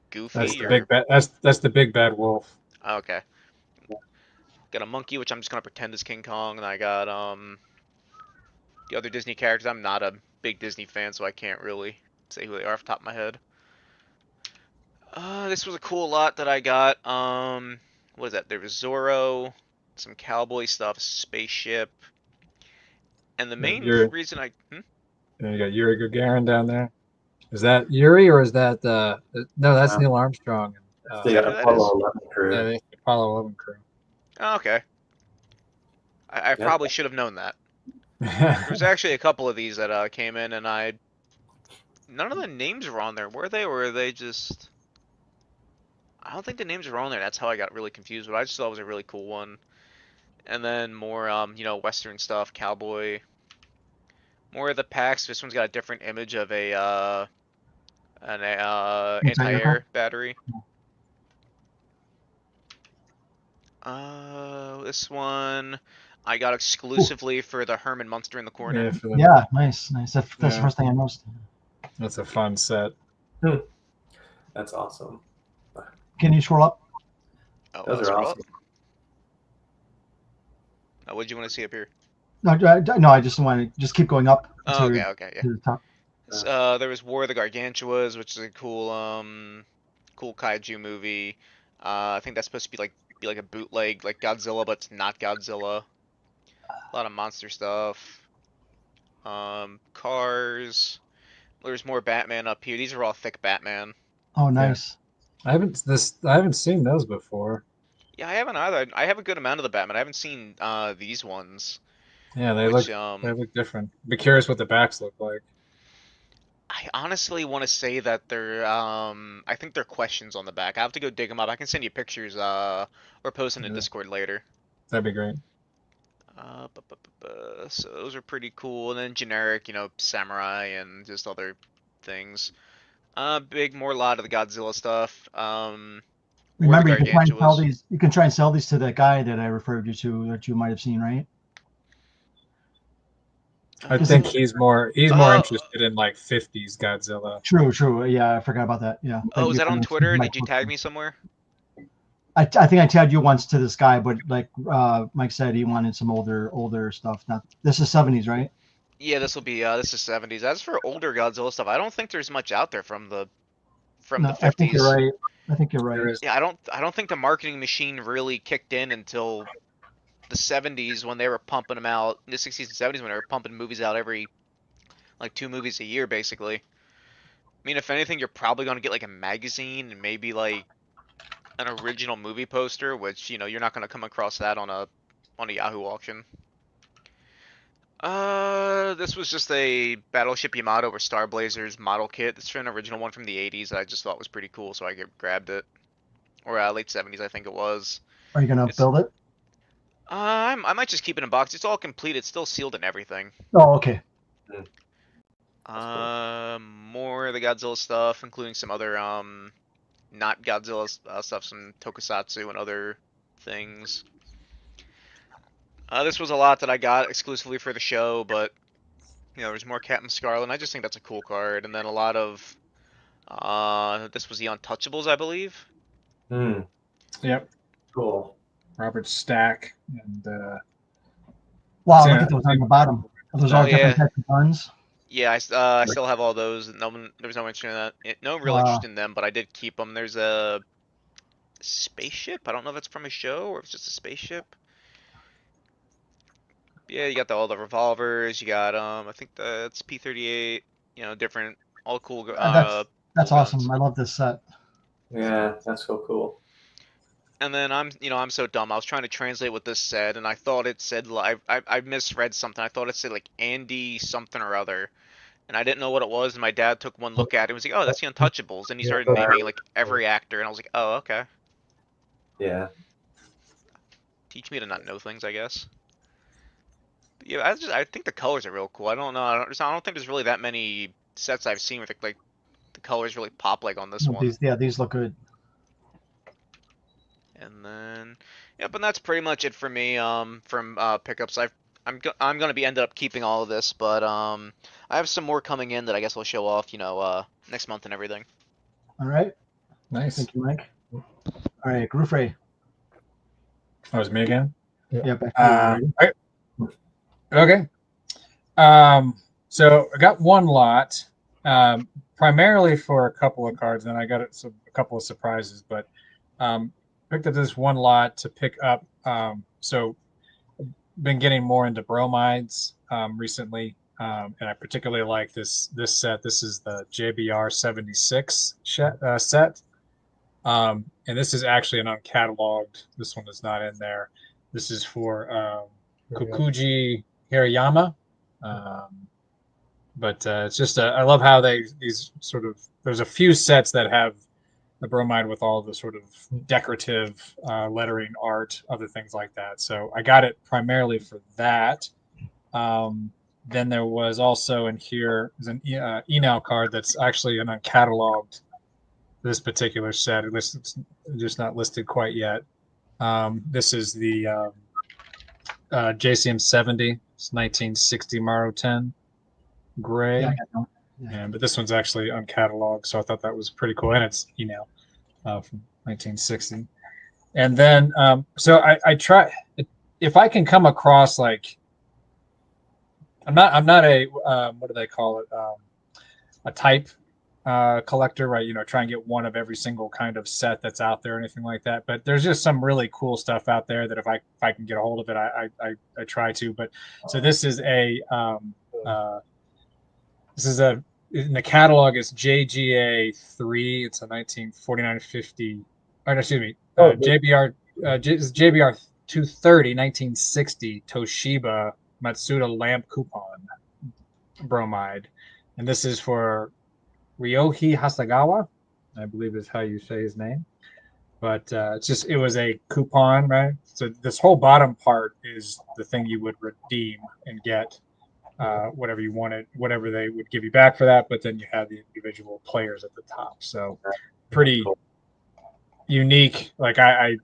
Goofy. That's the big bad. That's the big bad wolf. Oh, okay. Got a monkey, which I'm just gonna pretend is King Kong, and I got the other Disney characters. I'm not a big Disney fan, so I can't really say who they are off the top of my head. This was a cool lot that I got. What is that? There was Zorro, some cowboy stuff, spaceship, and the main reason I. And you got Yuri Gagarin down there. Is that Yuri or is that no? That's Neil Armstrong. They got Apollo 11 crew. Yeah, the Apollo 11 crew. Oh, okay. I probably should have known that. There's actually a couple of these that came in, and none of the names were on there, were they? Or were they just? I don't think the names were on there. That's how I got really confused. But I just thought it was a really cool one. And then more, Western stuff, cowboy. More of the packs. This one's got a different image of an anti-air battery. This one I got exclusively for the Herman Munster in the corner. Yeah, nice. That's the first thing I noticed. That's a fun set. That's awesome. Can you scroll up? Oh, those are awesome. What did you want to see up here? No, I just want to keep going up. Oh, okay, yeah. To the top. There was War of the Gargantuas, which is a cool kaiju movie. I think that's supposed to be like a bootleg, like Godzilla, but it's not Godzilla. A lot of monster stuff. Cars. There's more Batman up here. These are all thick Batman. Oh, nice. Yeah. I haven't seen those before. Yeah, I haven't either. I have a good amount of the Batman. I haven't seen these ones. Yeah, they look different. Be curious what the backs look like. I honestly want to say that they're I think they're questions on the back. I have to go dig them up. I can send you pictures or post in the Discord later. That'd be great. So those are pretty cool. And then generic, samurai and just other things. More lot of the Godzilla stuff. Remember, you can try and sell these to that guy that I referred you to that you might have seen, right? I think he's more interested in like 50s Godzilla. True. Yeah, I forgot about that. Yeah. Oh, is that on Twitter? Did you tag me somewhere? I think I tagged you once to this guy, but like Mike said, he wanted some older stuff. This is 70s, right? Yeah, this is 70s. As for older Godzilla stuff, I don't think there's much out there from the 50s. I think you're right. Yeah, I don't think the marketing machine really kicked in until the 70s when they were pumping them out. In the 60s and 70s when they were pumping movies out every 2 movies a year, basically. I mean, if anything, you're probably gonna get like a magazine and maybe like an original movie poster, which you're not gonna come across that on a Yahoo auction. This was just a Battleship Yamato or Star Blazers model kit. It's an original one from the 80s that I just thought was pretty cool, so I grabbed it. Or late 70s, I think it was. Are you gonna build it? I might just keep it in a box. It's all complete. It's still sealed and everything. Oh, okay. More of the Godzilla stuff, including some other not Godzilla stuff, some tokusatsu and other things. This was a lot that I got exclusively for the show, but there's more Captain Scarlet, and I just think that's a cool card. And then a lot of this was the Untouchables, I believe. Yep. Cool. Robert Stack and wow, look at those on the bottom. Are those all different types of guns? Yeah, I still have all those. There was no interest in that. No real interest in them, but I did keep them. There's a spaceship. I don't know if it's from a show or if it's just a spaceship. Yeah, you got all the revolvers. You got I think that's P-38. Different, all cool. That's awesome. I love this set. Yeah, that's so cool. And then I'm so dumb. I was trying to translate what this said, and I thought it said I misread something. I thought it said like Andy something or other, and I didn't know what it was. And my dad took one look at it and was like, "Oh, that's the Untouchables," and he started naming like every actor, and I was like, "Oh, okay." Yeah. Teach me to not know things, I guess. But yeah, I think the colors are real cool. I don't know. I don't think there's really that many sets I've seen with like the colors really pop like on this one. These look good. And then, yep, and that's pretty much it for me. From pickups, I'm gonna be ended up keeping all of this, but I have some more coming in that I guess I'll show off, next month and everything. All right. Nice. Thank you, Mike. All right, Groofrey. Oh, it was me again? Yeah, back to you. Okay. So I got one lot, primarily for a couple of cards, and I got a couple of surprises, but picked up this one lot to pick up. So been getting more into bromides recently, and I particularly like this set. This is the JBR 76 set, and this is actually an uncatalogued. This one is not in there. This is for Kokuji Hirayama. But it's just I love how these sort of, there's a few sets that have the bromide with all the sort of decorative lettering art, other things like that. So I got it primarily for that. Then there was also in here is an Enal card that's actually an uncatalogued. This particular set, it's just not listed quite yet. This is the JCM 70. It's 1960 Maro 10 gray. Yeah. But this one's actually uncatalogued, so I thought that was pretty cool, and it's from 1960. And then so I try, if I can come across, like, I'm not a what do they call it, a type collector, right? Try and get one of every single kind of set that's out there or anything like that, but there's just some really cool stuff out there that if I can get a hold of it, I try to. But so this is in the catalog, it's JGA 3. It's a 1949-50. Or excuse me, JBR JBR 230 1960 Toshiba Matsuda lamp coupon bromide, and this is for Ryohei Hasagawa, I believe is how you say his name. But it was a coupon, right? So this whole bottom part is the thing you would redeem and get whatever you wanted, whatever they would give you back for that. But then you have the individual players at the top. So pretty unique. Like the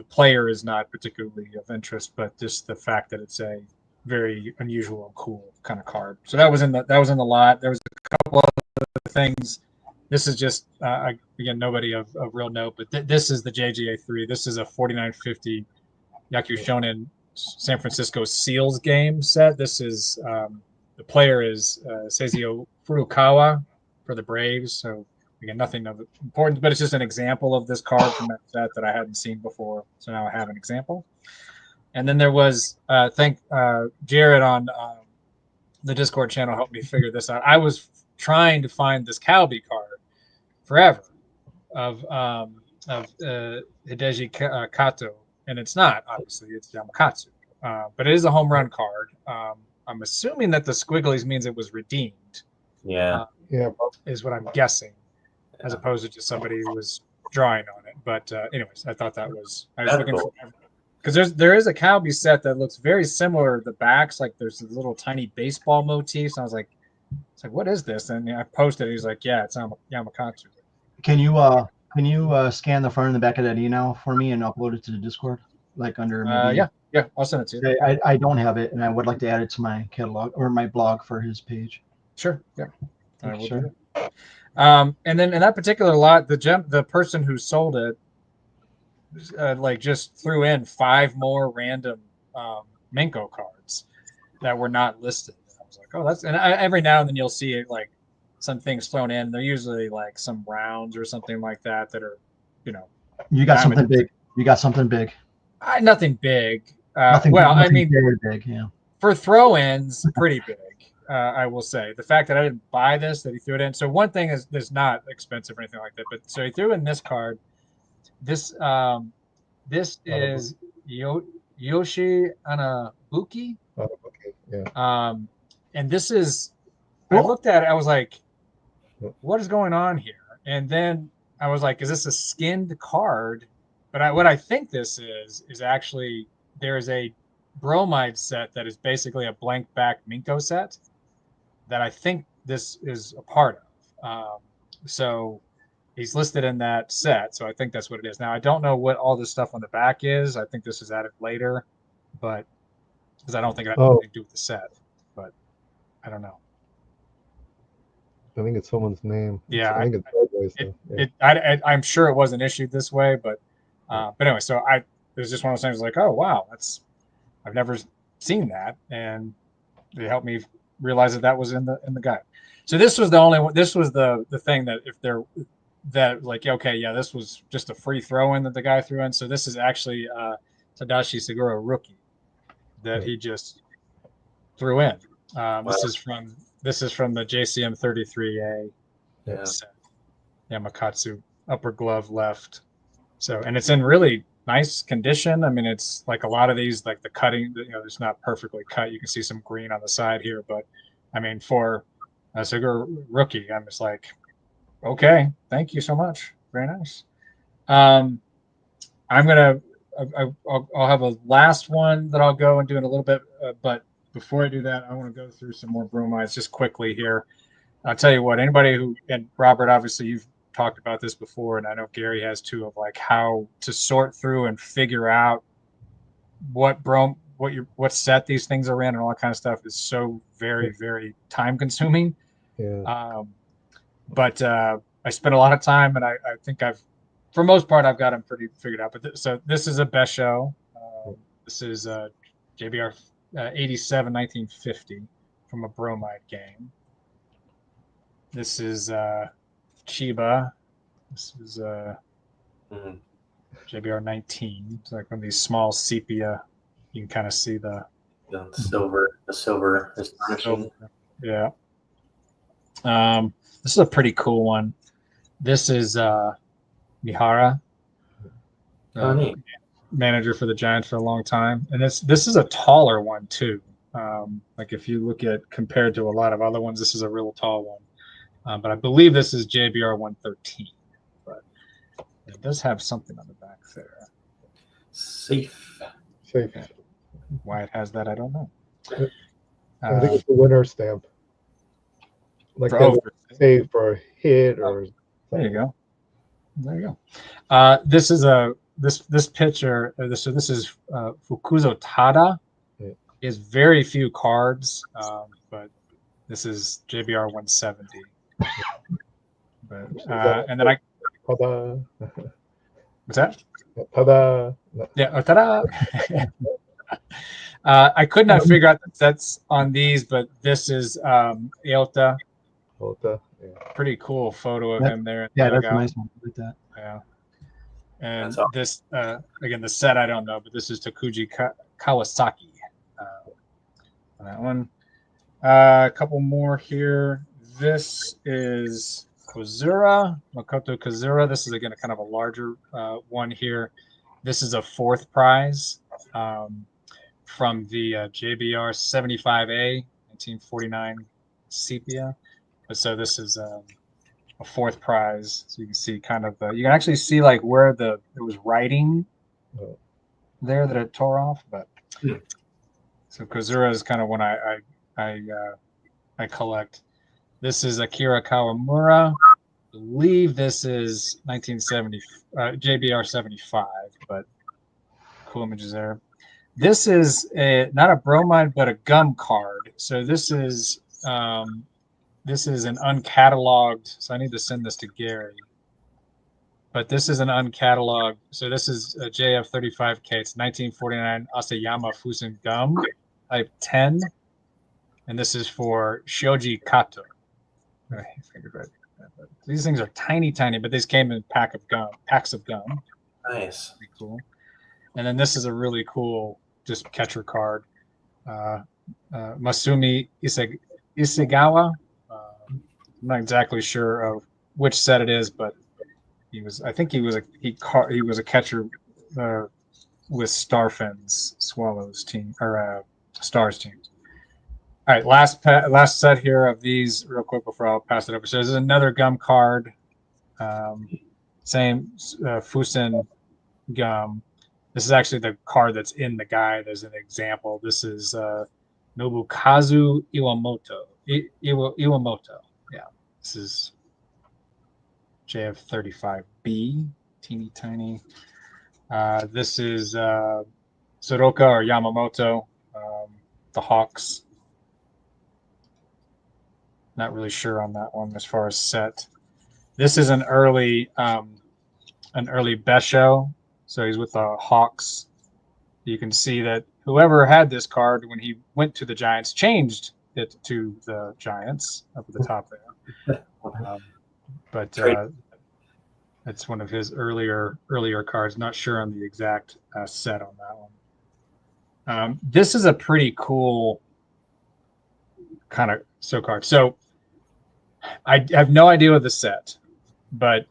player is not particularly of interest, but just the fact that it's a very unusual and cool kind of card. So that was in the lot. There was a couple other things. This is just again, nobody of real note, but this is the JGA 3. This is a 4950 Yaku Shonen San Francisco Seals game set. This is the player is Seizio Furukawa for the Braves. So again, nothing of importance, but it's just an example of this card from that set that I hadn't seen before. So now I have an example. And then there was thank Jared on the Discord channel helped me figure this out. I was trying to find this Calby card forever of Hideji Kato, and it's not, obviously, it's Yamakatsu, but it is a home run card. I'm assuming that the squigglies means it was redeemed. Yeah, is what I'm guessing, as opposed to just somebody who was drawing on it. But anyways, I thought I was looking cool. for, because there is a Calby set that looks very similar. The backs, like there's little tiny baseball motifs. And I was like, it's like, what is this? And I posted it. He's like, yeah, it's Yamakatsu. Can you scan the front and the back of that email for me and upload it to the Discord? Like under maybe. Yeah, I'll send it to you. I don't have it, and I would like to add it to my catalog or my blog for his page. Sure. Yeah. I will Sure. do it. And then in that particular lot, the person who sold it like just threw in 5 more random Menko cards that were not listed. I was like, oh, that's, and every now and then you'll see it, like some things thrown in. They're usually like some rounds or something like that are, You got something big. You got something big. Nothing big. Nothing I mean, very big. Yeah. For throw-ins, pretty big. I will say the fact that I didn't buy this, that he threw it in. So one thing is, there's not expensive or anything like that, but so he threw in this card. This is Yoshi Anabuki. Yeah. And this is, I looked at it, I was like, what is going on here? And then I was like, is this a skinned card? But what I think this is actually, there's a bromide set that is basically a blank back Menko set that I think this is a part of. So he's listed in that set, so I think that's what it is. Now I don't know what all this stuff on the back is. I think this is added later, but because I don't think it had anything to do with the set, but I don't know. I think it's someone's name. Yeah, I think it's sideways. Though. Yeah. I'm sure it wasn't issued this way, but anyway, so it was just one of those things like, oh wow, I've never seen that, and they helped me realize that was in the guide. So this was the only one. This was the thing that if they're that like okay, yeah, this was just a free throw in that the guy threw in. So this is actually Tadashi Seguro rookie that he just threw in. This is from the JCM 33A set. Yamakatsu upper glove left. So and it's in really nice condition. I mean, it's like a lot of these, like the cutting, it's not perfectly cut. You can see some green on the side here, but I mean, for a Seguro rookie, I'm just like, okay, thank you so much, very nice. I'll have a last one that I'll go and do in a little bit, but before I do that, I want to go through some more bromides just quickly here. I'll tell you what, anybody who, and Robert, obviously you've talked about this before, and I know Gary has too, of like how to sort through and figure out what set these things are in and all that kind of stuff is so very, very time consuming. Yeah. But I spent a lot of time, and I think for most part, I've got them pretty figured out. But so this is a best show. This is JBR 87 1950 from a bromide game. This is Chiba. This is JBR 19. It's like one of these small sepia. You can kind of see the silver astonishing. Yeah. This is a pretty cool one. This is Mihara, manager for the Giants for a long time, and this is a taller one too. Like if you look at compared to a lot of other ones, this is a real tall one. But I believe this is JBR 113. But it does have something on the back there. Safe. Why it has that, I don't know. I think it's the winner stamp. Like save for a hit or something. There you go. This is this picture. So this is Fukuzo Tada. He has very few cards, but this is JBR 170. But and then Tada. What's that? Tada. Yeah, tada. I could not figure out the sets on these, but this is Eota. Yeah. Pretty cool photo of him there. Yeah, that's a nice one. Like that. Yeah. And this, again, the set I don't know, but this is Takuji Kawasaki. That one. A couple more here. This is Kozura, Makoto Kozura. This is, again, a kind of a larger one here. This is a fourth prize from the JBR 75A, 1949 sepia. So this is a fourth prize. So you can see kind of you can actually see like where it was writing there that it tore off. But so Kozura is kind of one I collect. This is Akira Kawamura. I believe this is 1970 JBR 75, but cool images there. This is not a bromide, but a gum card. So this is an uncatalogued. So I need to send this to Gary. But this is an uncatalogued. So this is a JF35K. It's 1949 Asayama Fusen gum, type 10, and this is for Shoji Kato. These things are tiny, but these came in packs of gum. Nice. Pretty cool. And then this is a really cool just catcher card. Masumi Isegawa. I'm not exactly sure of which set it is, but I think he was a catcher with Starfin's Swallows team or Stars team. All right, last set here of these real quick before I'll pass it over. So this is another gum card, same Fusen gum. This is actually the card that's in the guide as an example. This is Nobukazu Iwamoto. Iwamoto. Yeah, this is JF35B, teeny tiny. This is Soroka or Yamamoto, the Hawks. Not really sure on that one as far as set. This is an early Besho, so he's with the Hawks. You can see that whoever had this card when he went to the Giants changed it to the Giants up at the top there. But it's one of his earlier cards. Not sure on the exact set on that one. This is a pretty cool kind of card. So I have no idea what the set, but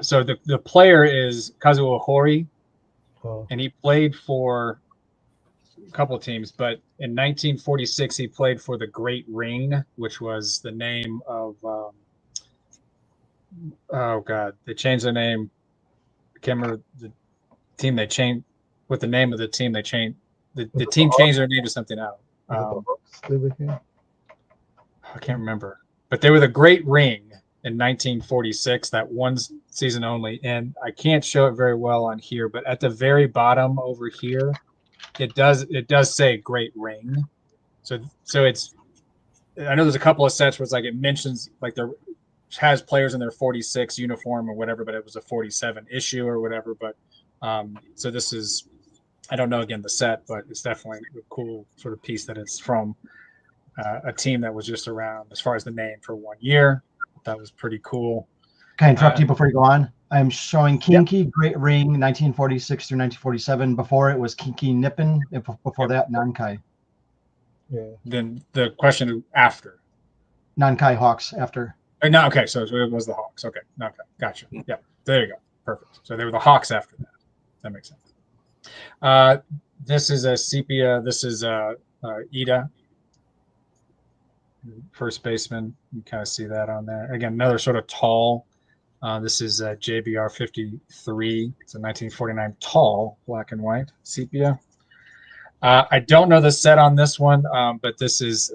so the player is Kazuo Hori, and he played for a couple of teams, but in 1946 he played for the Great Ring, which was the name of oh god, they changed their name. I can't remember the team they changed. With the name of the team they changed. The team changed their name to something else. I can't remember, but they were the Great Ring in 1946. That one season only, and I can't show it very well on here, but at the very bottom over here, it does say Great Ring. So it's. I know there's a couple of sets where it's like it mentions like there has players in their 46 uniform or whatever, but it was a 47 issue or whatever. But so this is, I don't know again the set, but it's definitely a cool sort of piece that it's from a team that was just around as far as the name for 1 year. That was pretty cool. Can I interrupt you before you go on? I'm showing Kinki Great Ring 1946 through 1947. Before it was Kinki Nippon. Before that, Nankai. Yeah. Then the question after. Nankai Hawks after. No, okay, so it was the Hawks. Okay, gotcha. Yeah, there you go. Perfect. So they were the Hawks after that. That makes sense. This is a sepia. This is Ida, first baseman. You kind of see that on there. Again, another sort of tall. This is JBR 53. It's a 1949 tall black and white sepia. I don't know the set on this one, but this is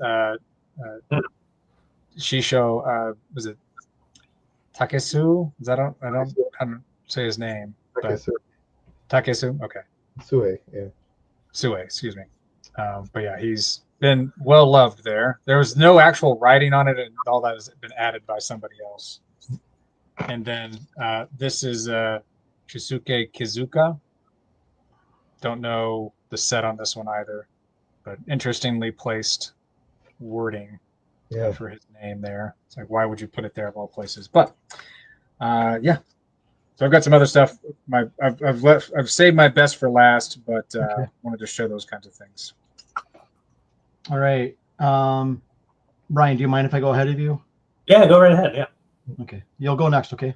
Shisho. Was it Takesu? Is that I don't say his name. Takesu. Okay. Sue, yeah. Sue, excuse me. But yeah, he's been well loved there. There was no actual writing on it, and all that has been added by somebody else. And then this is Chisuke Kizuka. Don't know the set on this one either, but interestingly placed wording for his name there. It's like, why would you put it there of all places? But yeah. So I've got some other stuff. I've saved my best for last, but wanted to show those kinds of things. All right, Brian, do you mind if I go ahead of you? Yeah, go right ahead. Yeah. Okay, you'll go next. Okay.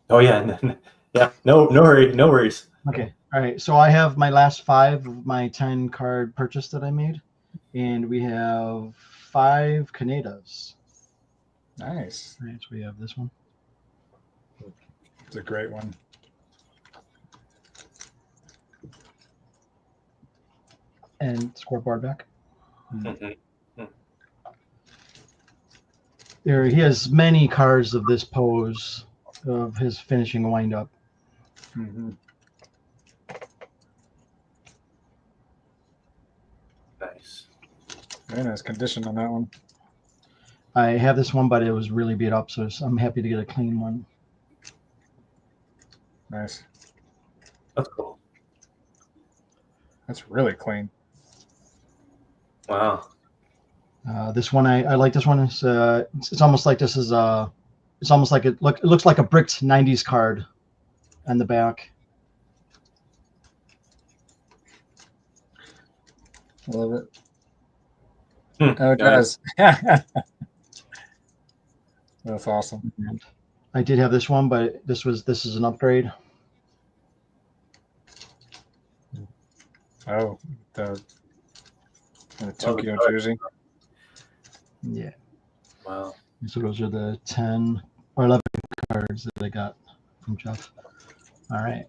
Oh yeah, yeah. No worries. Okay. All right. So I have my last 5 of my 10 card purchase that I made, and we have 5 Kanedas. Nice. All right. So we have this one. It's a great one. And scoreboard back. Mm-hmm. There, he has many cards of this pose of his finishing windup. Mm-hmm. Nice. Very nice condition on that one. I have this one, but it was really beat up, so I'm happy to get a clean one. Nice. That's cool. That's really clean. Wow. This one, I like this one. It's almost like this is it's almost like it looks like a bricked 90s card on the back. Love it. Oh, it does. That's awesome. And I did have this one, but this is an upgrade. Oh, the Tokyo jersey. Yeah. Wow. So those are the 10 or 11 cards that I got from Jeff. All right.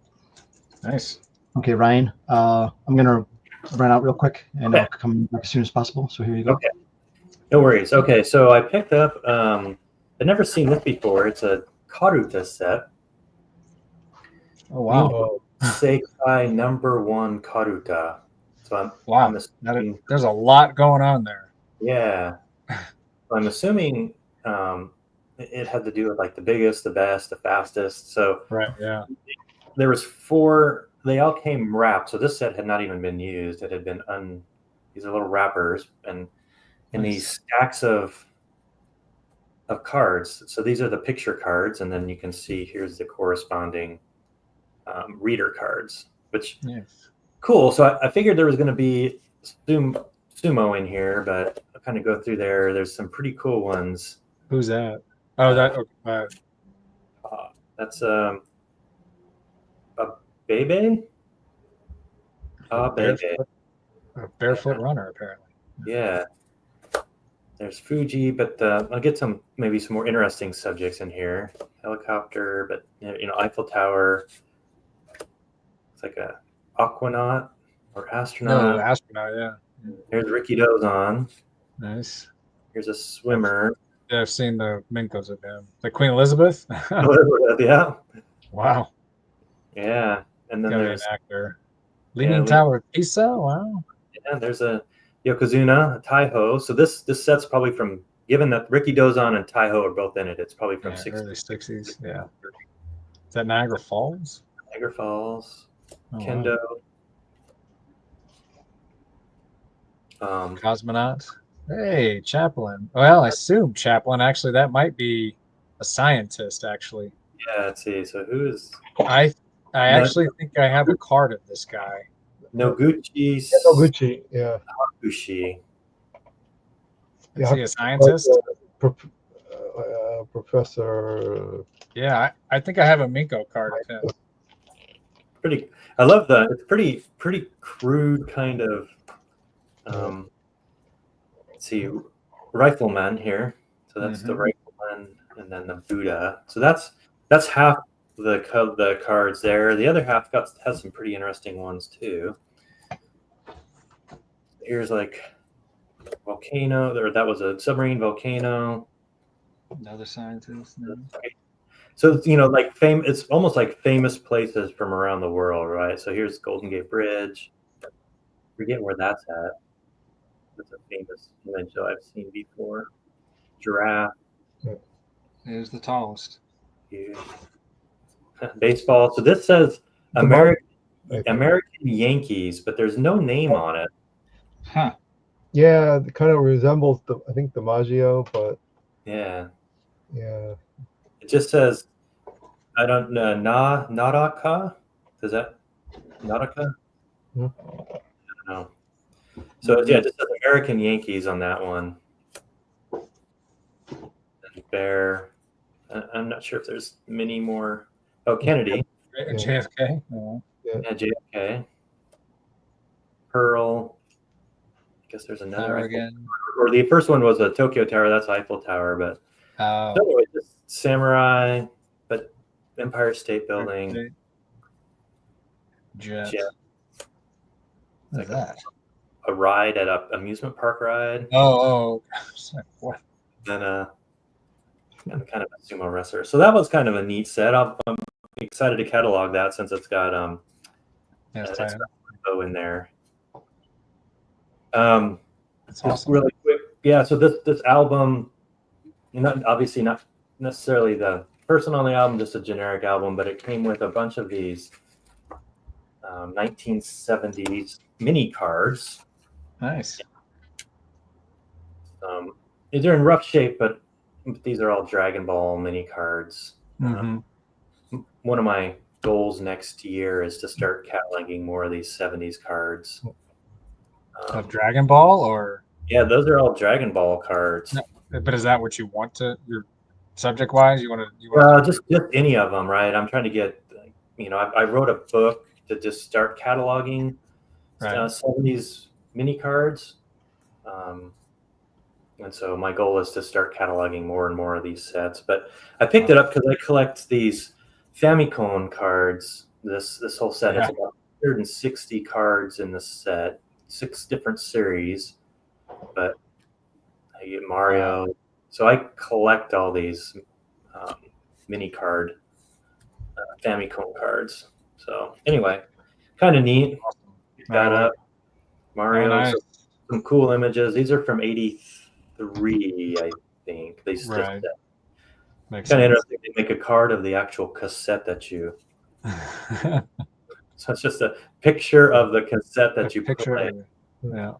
Nice. Okay, Ryan. I'm gonna run out real quick, and I'll come back as soon as possible. So here you go. Okay. No worries. Okay, so I picked up. I'd never seen this before. It's a Karuta set. Oh wow. Seikai #1 Karuta. So there's a lot going on there. Yeah. I'm assuming it had to do with like the biggest, the best, the fastest. So Right. Yeah. there was 4. They all came wrapped. So this set had not even been used. It had been these are little wrappers, and in these stacks of cards. So these are the picture cards, and then you can see here's the corresponding reader cards, which cool. So I figured there was going to be Sumo in here, but I'll kind of go through there. There's some pretty cool ones. Who's that? Oh, that's a Bebe. Bebe. A barefoot runner, apparently. Yeah. There's Fuji, but I'll get maybe some more interesting subjects in here. Helicopter, but Eiffel Tower. It's like a aquanaut or astronaut. No, astronaut. Yeah. Here's Ricky Dozon. Nice. Here's a swimmer. Yeah, I've seen the Menkos of him. Like Queen Elizabeth. Yeah. Wow. Yeah, and then there's an actor. Leaning Tower of Pisa. Wow. Yeah, there's a Yokozuna, a Taiho. So this set's probably from, given that Ricky Dozon and Taiho are both in it, it's probably from early 60s. Yeah. Is that Niagara Falls? Niagara Falls. Oh, Kendo. Wow. Cosmonaut. Hey, Chaplin. Well, I assume Chaplin. Actually, that might be a scientist, actually. Yeah, let's see. So who is... I actually think I have a card of this guy. Noguchi. Noguchi, yeah. Hakushi. Is he a scientist? Professor. Yeah, I think I have a Menko card of him. Pretty. I love that. It's pretty crude kind of. Let's see, rifleman here. So that's the rifleman, and then the Buddha. So that's half the cards there. The other half has some pretty interesting ones too. Here's like volcano. That was a submarine volcano. Another scientist. No. So like it's almost like famous places from around the world, right? So here's Golden Gate Bridge. Forget where that's at. That's a famous image that I've seen before. Giraffe. Here's the tallest. Yeah. Baseball. So this says American Yankees, but there's no name on it. Huh. Yeah, it kind of resembles the Maggio, but yeah. It just says, I don't know, Naraka? Does that Naraka? Hmm. I don't know. So yeah, it just says American Yankees on that one. And Bear. I'm not sure if there's many more. Oh, Kennedy. JFK. Yeah, JFK. Pearl. I guess there's another. Or the first one was a Tokyo Tower. That's Eiffel Tower, but so anyway, just Samurai, but Empire State Building. Jet. What's that? A ride at an amusement park ride. Oh. What? Then and kind of a sumo wrestler. So that was kind of a neat set. I'm excited to catalog that since it's got info in there. That's awesome. Really quick. Yeah, so this album, obviously not necessarily the person on the album, just a generic album, but it came with a bunch of these 1970s mini cards. Nice. These are in rough shape, but these are all Dragon Ball mini cards. Mm-hmm. One of my goals next year is to start cataloging more of these 70s cards. Of Dragon Ball, or? Yeah, those are all Dragon Ball cards. No, but is that what you want to, your subject-wise? You want to? Just any of them, right? I'm trying to get, I wrote a book to just start cataloging 70s mini cards. And so my goal is to start cataloging more and more of these sets. But I picked it up because I collect these Famicom cards. This whole set has about 160 cards in this set, 6 different series. But I get Mario. So I collect all these mini card Famicom cards. So anyway, kind of neat. Got up Mario. Nice. Some cool images. These are from '83, I think. They just Right. Makes kind of sense. interesting. They make a card of the actual cassette that you. So it's just a picture of the cassette that you Picture. play. Yeah.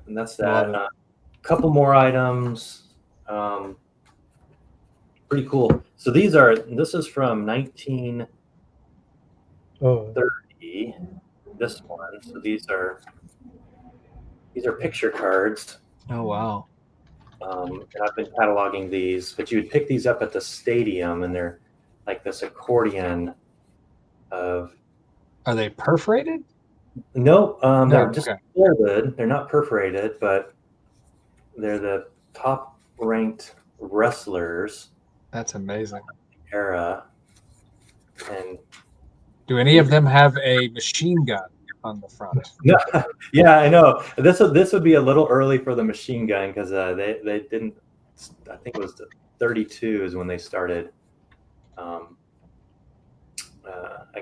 And that's Love that. it. Couple more items. Pretty cool. So this is from 1930. Oh, This one. So these are picture cards. Oh wow. And I've been cataloging these, but you would pick these up at the stadium, and they're like this accordion of. Are they perforated? No, they're No, just okay. folded. They're not perforated, but they're the top-ranked wrestlers That's amazing. era. And Do any of them have a machine gun on the front? yeah, I know. This would be a little early for the machine gun because they didn't. I think it was the 32 is when they started. I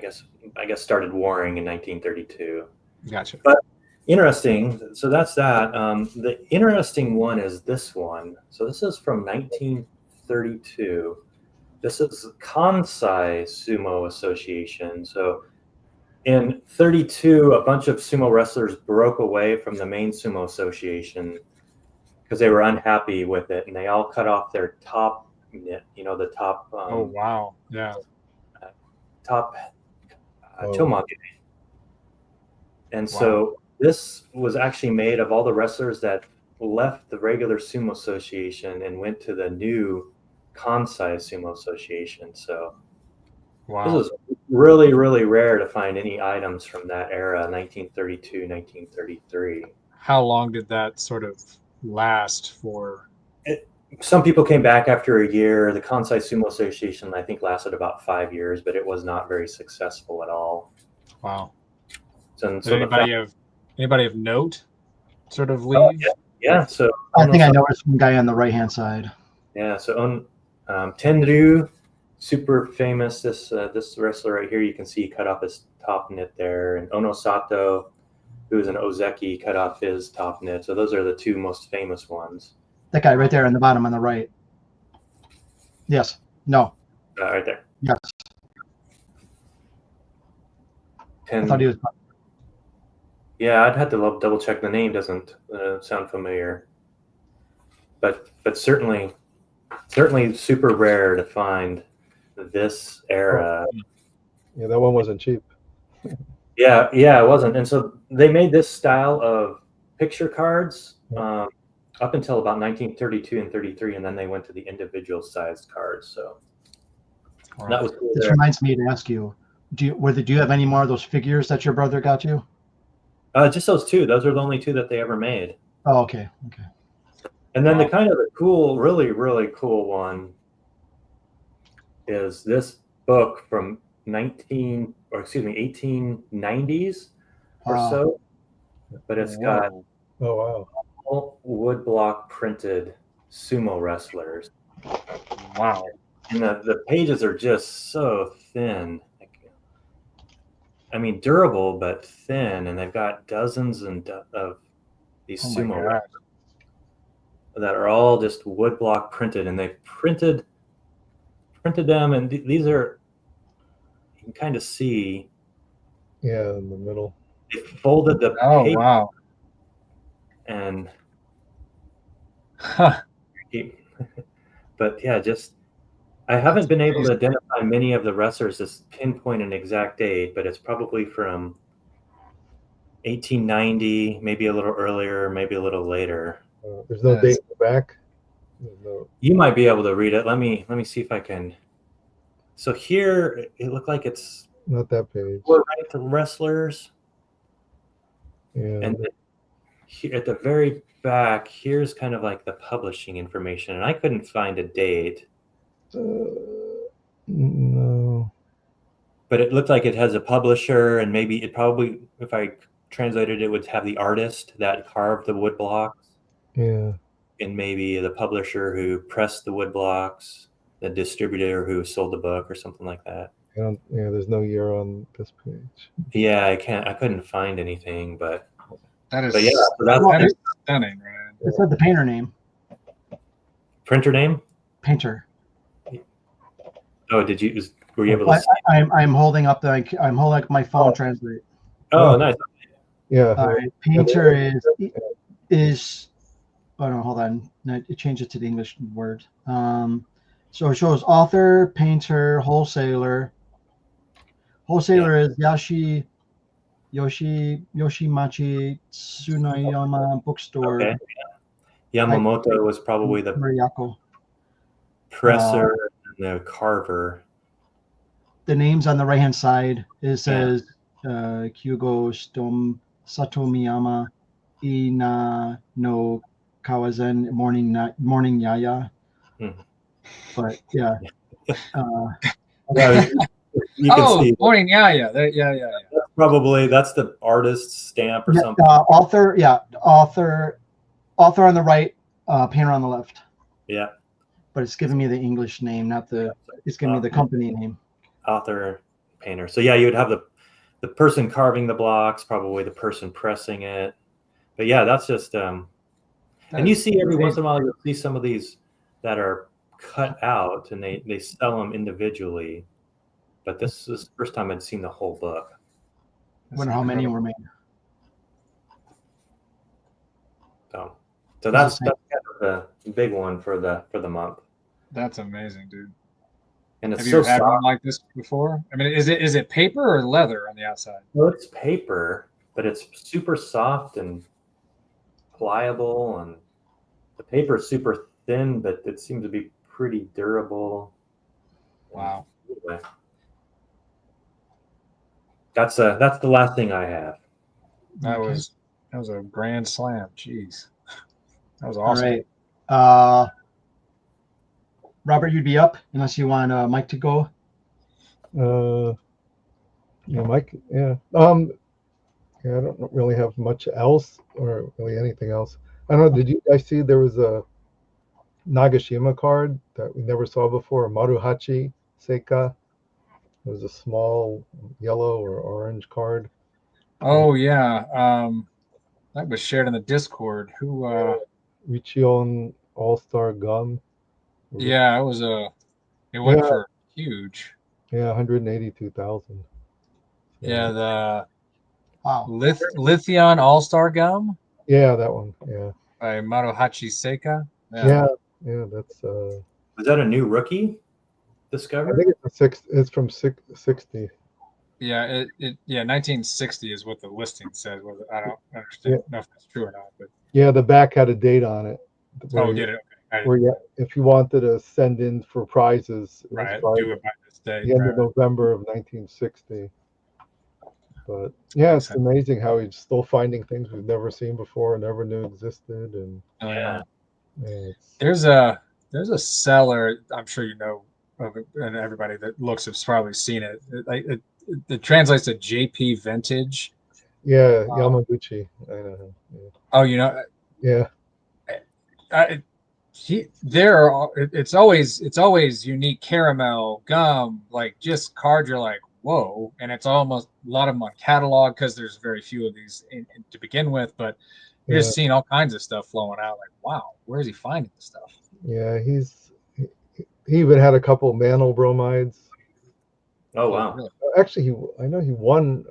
guess started warring in 1932. Gotcha. But interesting. So that's that. The interesting one is this one. So this is from 1932. This is Kansai Sumo Association. So in 32, a bunch of sumo wrestlers broke away from the main Sumo Association because they were unhappy with it, and they all cut off their top knit. The top. Oh wow. Yeah. Top Oh. tomage. And so this was actually made of all the wrestlers that left the regular Sumo Association and went to the new Kansai Sumo Association. So Wow. this is really, really rare to find any items from that era, 1932, 1933. How long did that sort of last for? Some people came back after a year. The Kansai Sumo Association, I think, lasted about 5 years, but it was not very successful at all. Wow. So Did anybody of note sort of leave? Oh, yeah. So I think I noticed one guy on the right-hand side. Yeah. So Tenryu, super famous. This wrestler right here, you can see he cut off his top knit there, and Onosato, who is an Ozeki, cut off his top knit. So those are the two most famous ones. That guy right there on the bottom on the right. Yes. No. Right there. Yes. I thought he was. Yeah, I'd have to double check. The name doesn't sound familiar, but certainly super rare to find this era. Yeah, that one wasn't cheap. Yeah, it wasn't. And so they made this style of picture cards up until about 1932 and 33, and then they went to the individual sized cards. So that was cool. This reminds me to ask you, do you have any more of those figures that your brother got you? Just those two. Those are the only two that they ever made. Oh, okay. And then the kind of the cool, really, really cool one is this book from 1890s or so. But it's got woodblock printed sumo wrestlers. Wow. And the pages are just so thin. I mean, durable, but thin. And they've got dozens of these sumo wrestlers that are all just woodblock printed. And they printed them. And these are, you can kind of see. Yeah, in the middle. They folded the paper. Oh, wow. And but yeah, I haven't been able to identify many of the wrestlers to pinpoint an exact date, but it's probably from 1890, maybe a little earlier, maybe a little later. There's no date in the back. You might be able to read it. Let me see if I can. So here it looked like it's not that page. We're ranked wrestlers. Yeah. And here at the very back, here's kind of like the publishing information, and I couldn't find a date. No. But it looked like it has a publisher, and maybe it probably, if I translated it, would have the artist that carved the wood blocks. Yeah. And maybe the publisher who pressed the wood blocks, the distributor who sold the book, or something like that. There's no year on this page. Yeah, I couldn't find anything, but that is stunning, right? It said the painter name. printer name? Painter. Oh, were you able to? I'm holding up I'm holding up my phone translate. Oh, nice. Yeah. All right, painter is. Oh no, hold on. No, it changed it to the English word. So it shows author, painter, wholesaler. Wholesaler is Yoshimachi Tsunayama Bookstore. Okay. Yamamoto was probably the Murayako. presser and the carver. The names on the right hand side, it says Kyugo Satomiyama Ina no Kawazen Morning Yaya. But yeah. You can see morning, yeah. that's the artist's stamp or something. Author on the right, painter on the left. Yeah. But it's giving me the English name, it's giving me the company name. Author, painter. So yeah, you would have the person carving the blocks, probably the person pressing it. But yeah, that's just and you see every once in a while you'll see some of these that are cut out and they sell them individually. But this is the first time I'd seen the whole book. Wonder how many were made. So that's kind of the big one for the month. That's amazing, dude. And it's Have you had soft. one like this before? I mean, is it paper or leather on the outside? Well, it's paper, but it's super soft and pliable, and the paper is super thin, but it seems to be pretty durable. Wow. Anyway, that's the last thing I have. That was a grand slam. Jeez, that was awesome. All right. Robert, you'd be up unless you want Mike to go. Yeah, Mike. Yeah. I don't really have much else or really anything else. I don't know. Did you guys see there was a Nagashima card that we never saw before? Maruhachi Seika. It was a small yellow or orange card. Oh yeah. That was shared in the Discord. Who? Richion All-Star Gum. Yeah, it went for huge. Yeah, 182,000. Yeah, the Wow. Lithion All-Star Gum. Yeah, that one. Yeah. By Maruhachi Seika. Yeah, that's. Was that a new rookie discovered? I think it's from 60. Yeah, 1960 is what the listing says. I don't understand know if that's true or not, but yeah, the back had a date on it. Did it? Okay. Where if you wanted to send in for prizes, right, do it by this day. The end of November of 1960. But yeah, it's amazing how he's still finding things we've never seen before, never knew existed, and there's a seller, I'm sure you know of it, and everybody that looks has probably seen it. It translates to JP Vintage. Yeah, Yamaguchi. I know him. Yeah. Oh, you know. Yeah. It's always unique caramel gum, like just cards you're like, whoa, and it's almost a lot of them on catalog because there's very few of these to begin with, but you're just seeing all kinds of stuff flowing out, like, wow, where is he finding this stuff? Yeah, he even had a couple mantle bromides. Oh wow. Really? Actually, I know he won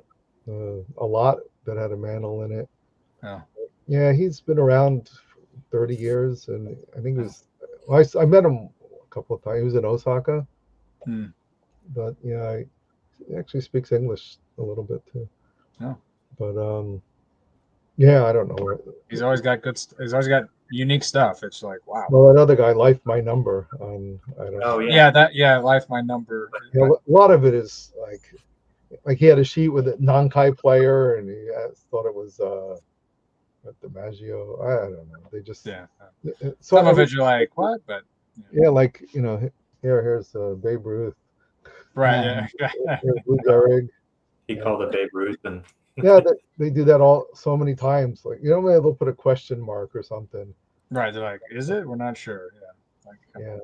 a lot that had a mantle in it. Oh. Yeah, he's been around 30 years, and I think I met him a couple of times. He was in Osaka. But yeah, he actually speaks English a little bit too. Oh. But yeah, I don't know. He's always got he's always got unique stuff. It's like, wow. Well, another guy, Life My Number. I don't know. Yeah, Life My Number. You know, a lot of it is like he had a sheet with a non-Kai player, and he thought it was DiMaggio. I don't know. They just Some of it you're like, what? But like here's Babe Ruth. Right. Yeah. Here's Lou Gehrig. He called it Babe Ruth, and they do that so many times. Like maybe they'll put a question mark or something. Right. They're like, is it? We're not sure. Yeah.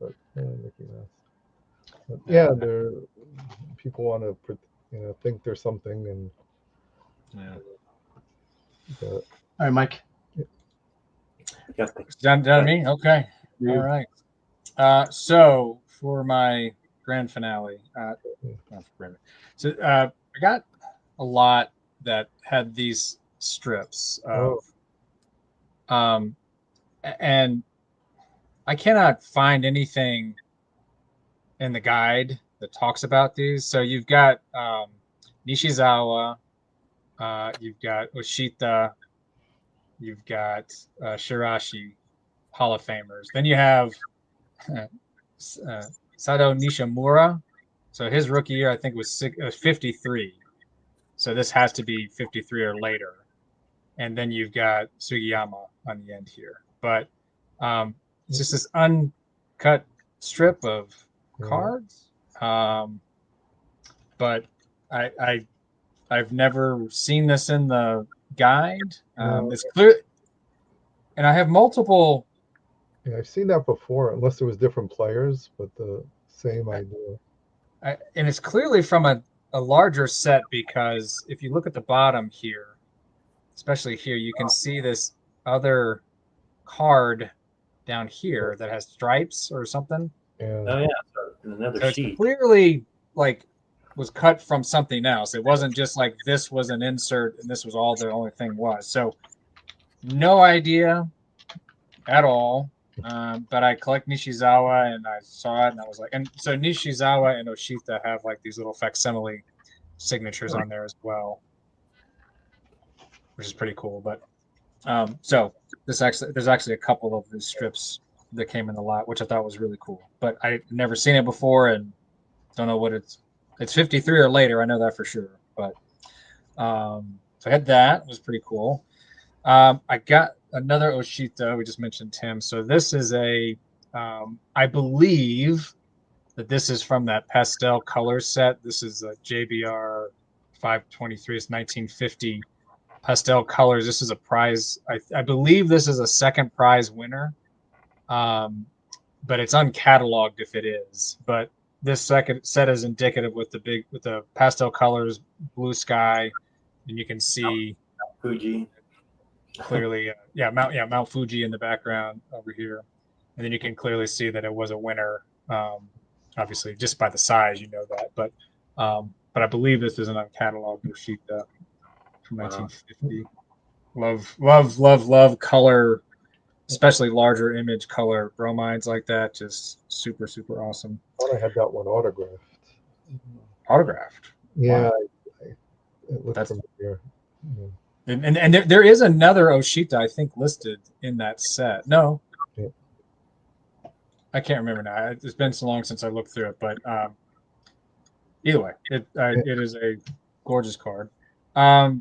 But Mickey Mouse. But, people want to think there's something, and all right, Mike. Done me? Okay. All right. So for my grand finale, I got a lot that had these strips of, and I cannot find anything in the guide that talks about these. So you've got Nishizawa, you've got Oshita, you've got Shirashi, Hall of Famers. Then you have Sado Nishimura. So his rookie year, I think, was 53. So this has to be 53 or later. And then you've got Sugiyama on the end here. But it's just this uncut strip of cards. But I've never seen this in the guide. It's clear, and I have multiple. Yeah, I've seen that before, unless there was different players, but the same idea. And it's clearly from a larger set, because if you look at the bottom here, especially here, you can see this other card down here that has stripes or something. Yeah. Oh yeah, so another sheet. Clearly, like, was cut from something else. It wasn't just like this was an insert and this was all the only thing was. So no idea at all. But I collect Nishizawa, and I saw it, and I was like, and so Nishizawa and Oshita have like these little facsimile signatures on there as well, which is pretty cool. But so there's actually a couple of these strips that came in the lot, which I thought was really cool. But I've never seen it before, and don't know what it's 53 or later. I know that for sure. But so I had that. It was pretty cool. I got another Oshita. We just mentioned Tim. So this is I believe that this is from that pastel color set. This is a JBR 523. It's 1950 pastel colors. This is a prize. I believe this is a second prize winner. But it's uncatalogued if it is. But this second set is indicative with the pastel colors, blue sky, and you can see Fuji. Clearly, Mount Fuji in the background over here, and then you can clearly see that it was a winner. Obviously, just by the size, you know that. But I believe this is an uncatalogued Oshita from 1950. Love color, especially larger image color bromides like that. Just super awesome. I thought I had that one autographed. Autographed. Yeah, Wow. it looked familiar. Yeah. And there is another Oshita, I think, listed in that set. No, I can't remember now. It's been so long since I looked through it, but either way, it is a gorgeous card. All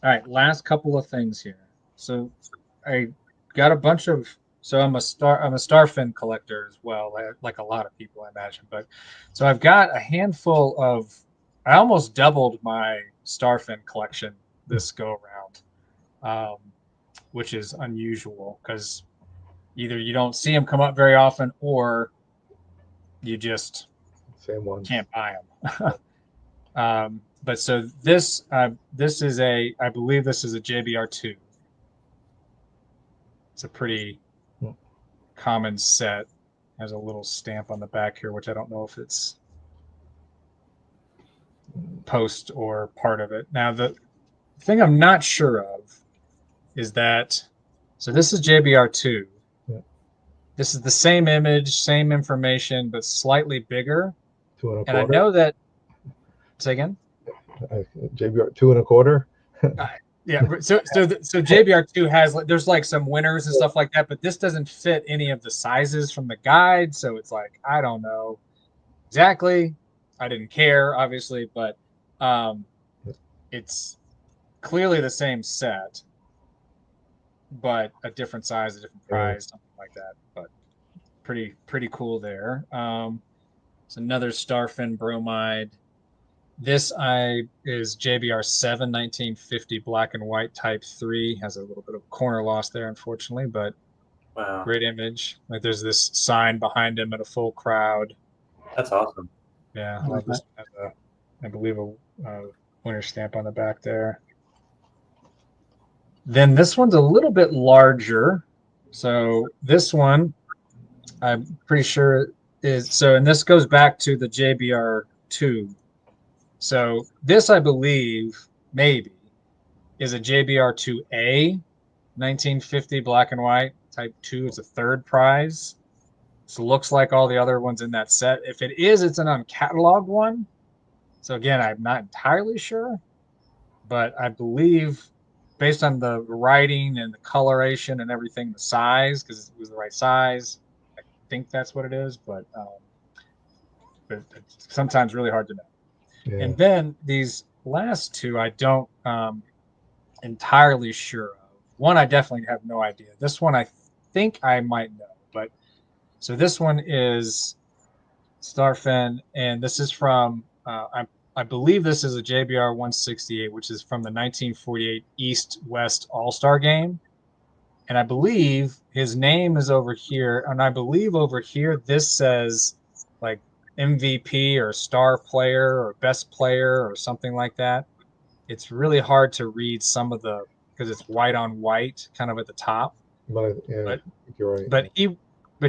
right, last couple of things here. So I got a bunch of. So I'm a Starfin collector as well, like a lot of people, I imagine. But so I've got a handful of. I almost doubled my Starfin collection this go around, which is unusual because either you don't see them come up very often, or you just can't buy them. But so this is I believe this is a JBR2. It's a pretty common set. Has a little stamp on the back here, which I don't know if it's post or part of it. Now the thing I'm not sure of is that, so this is JBR2. Yeah. This is the same image, same information, but slightly bigger. 2 1/4. And I know that. Say again. JBR 2 1/4. Yeah. So JBR2 has there's like some winners and stuff like that, but this doesn't fit any of the sizes from the guide. So it's like I don't know exactly. I didn't care, obviously, but it's clearly the same set, but a different size, a different price, something like that. But pretty cool there. It's another Starfin bromide. This is JBR 7 1950 black and white type 3. Has a little bit of corner loss there, unfortunately, but wow, great image. Like there's this sign behind him at a full crowd. That's awesome. Yeah, I believe a winner stamp on the back there. Then this one's a little bit larger. So this one I'm pretty sure is so, and this goes back to the JBR2. So this, I believe, maybe is a JBR2A, 1950 black and white type 2. It's a third prize. So it looks like all the other ones in that set. If it is, it's an uncataloged one. So again, I'm not entirely sure, but I believe based on the writing and the coloration and everything, the size, because it was the right size, I think that's what it is, but it's sometimes really hard to know. Yeah. And then these last two, I don't entirely sure of. One, I definitely have no idea. This one, I think I might know, but so this one is Starfin, and this is from I believe this is a JBR 168, which is from the 1948 East-West All-Star Game. And I believe his name is over here. And I believe over here, this says like MVP or star player or best player or something like that. It's really hard to read some of the, because it's white on white kind of at the top. But yeah, I think you're right. But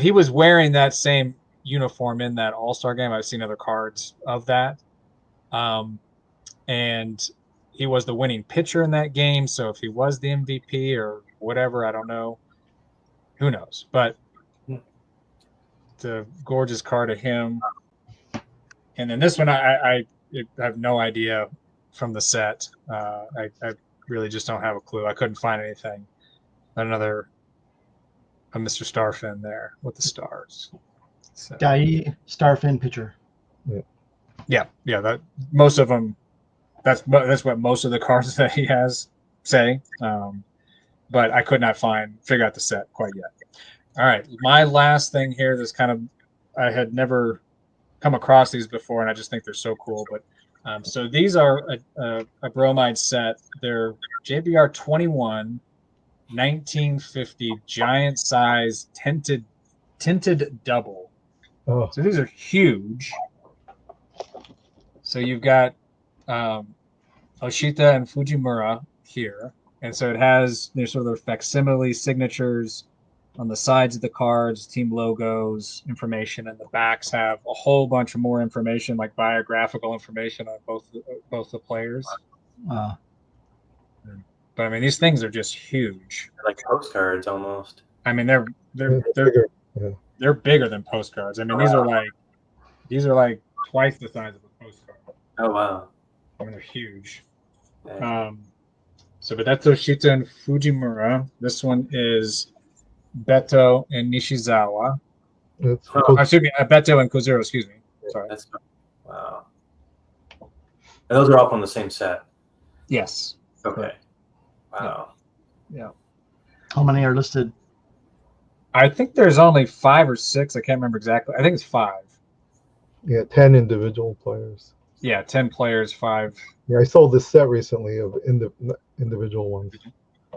he was wearing that same uniform in that All-Star Game. I've seen other cards of that. And he was the winning pitcher in that game. So if he was the MVP or whatever, I don't know. Who knows? But the gorgeous card of him. And then this one, I have no idea from the set. I really just don't have a clue. I couldn't find anything. A Mr. Starfin there with the stars. So. Dai Starfin pitcher. Yeah. That most of them. That's what most of the cards that he has say. But I could not figure out the set quite yet. All right, my last thing here. This kind of I had never come across these before, and I just think they're so cool. But so these are a bromide set. They're JBR 21, 1950 giant size tinted double. Oh. So these are huge. So you've got Oshita and Fujimura here. And so it has there's sort of their facsimile signatures on the sides of the cards, team logos, information, and the backs have a whole bunch of more information, like biographical information on both the players. But I mean, these things are just huge. Like postcards almost. I mean, they're bigger. Yeah. They're bigger than postcards. I mean, these are like twice the size of a postcard. Oh wow! I mean, they're huge. Yeah. But that's Oshita and Fujimura. This one is Beto and Nishizawa. Excuse me, Beto and Kozuro. Excuse me. Sorry. Wow. And those are all from the same set. Yes. Okay. Wow. Yeah. How many are listed? I think there's only 5 or 6. I can't remember exactly. I think it's 5. Yeah, 10 individual players. Yeah, 10 players, 5. Yeah, I sold this set recently of individual ones.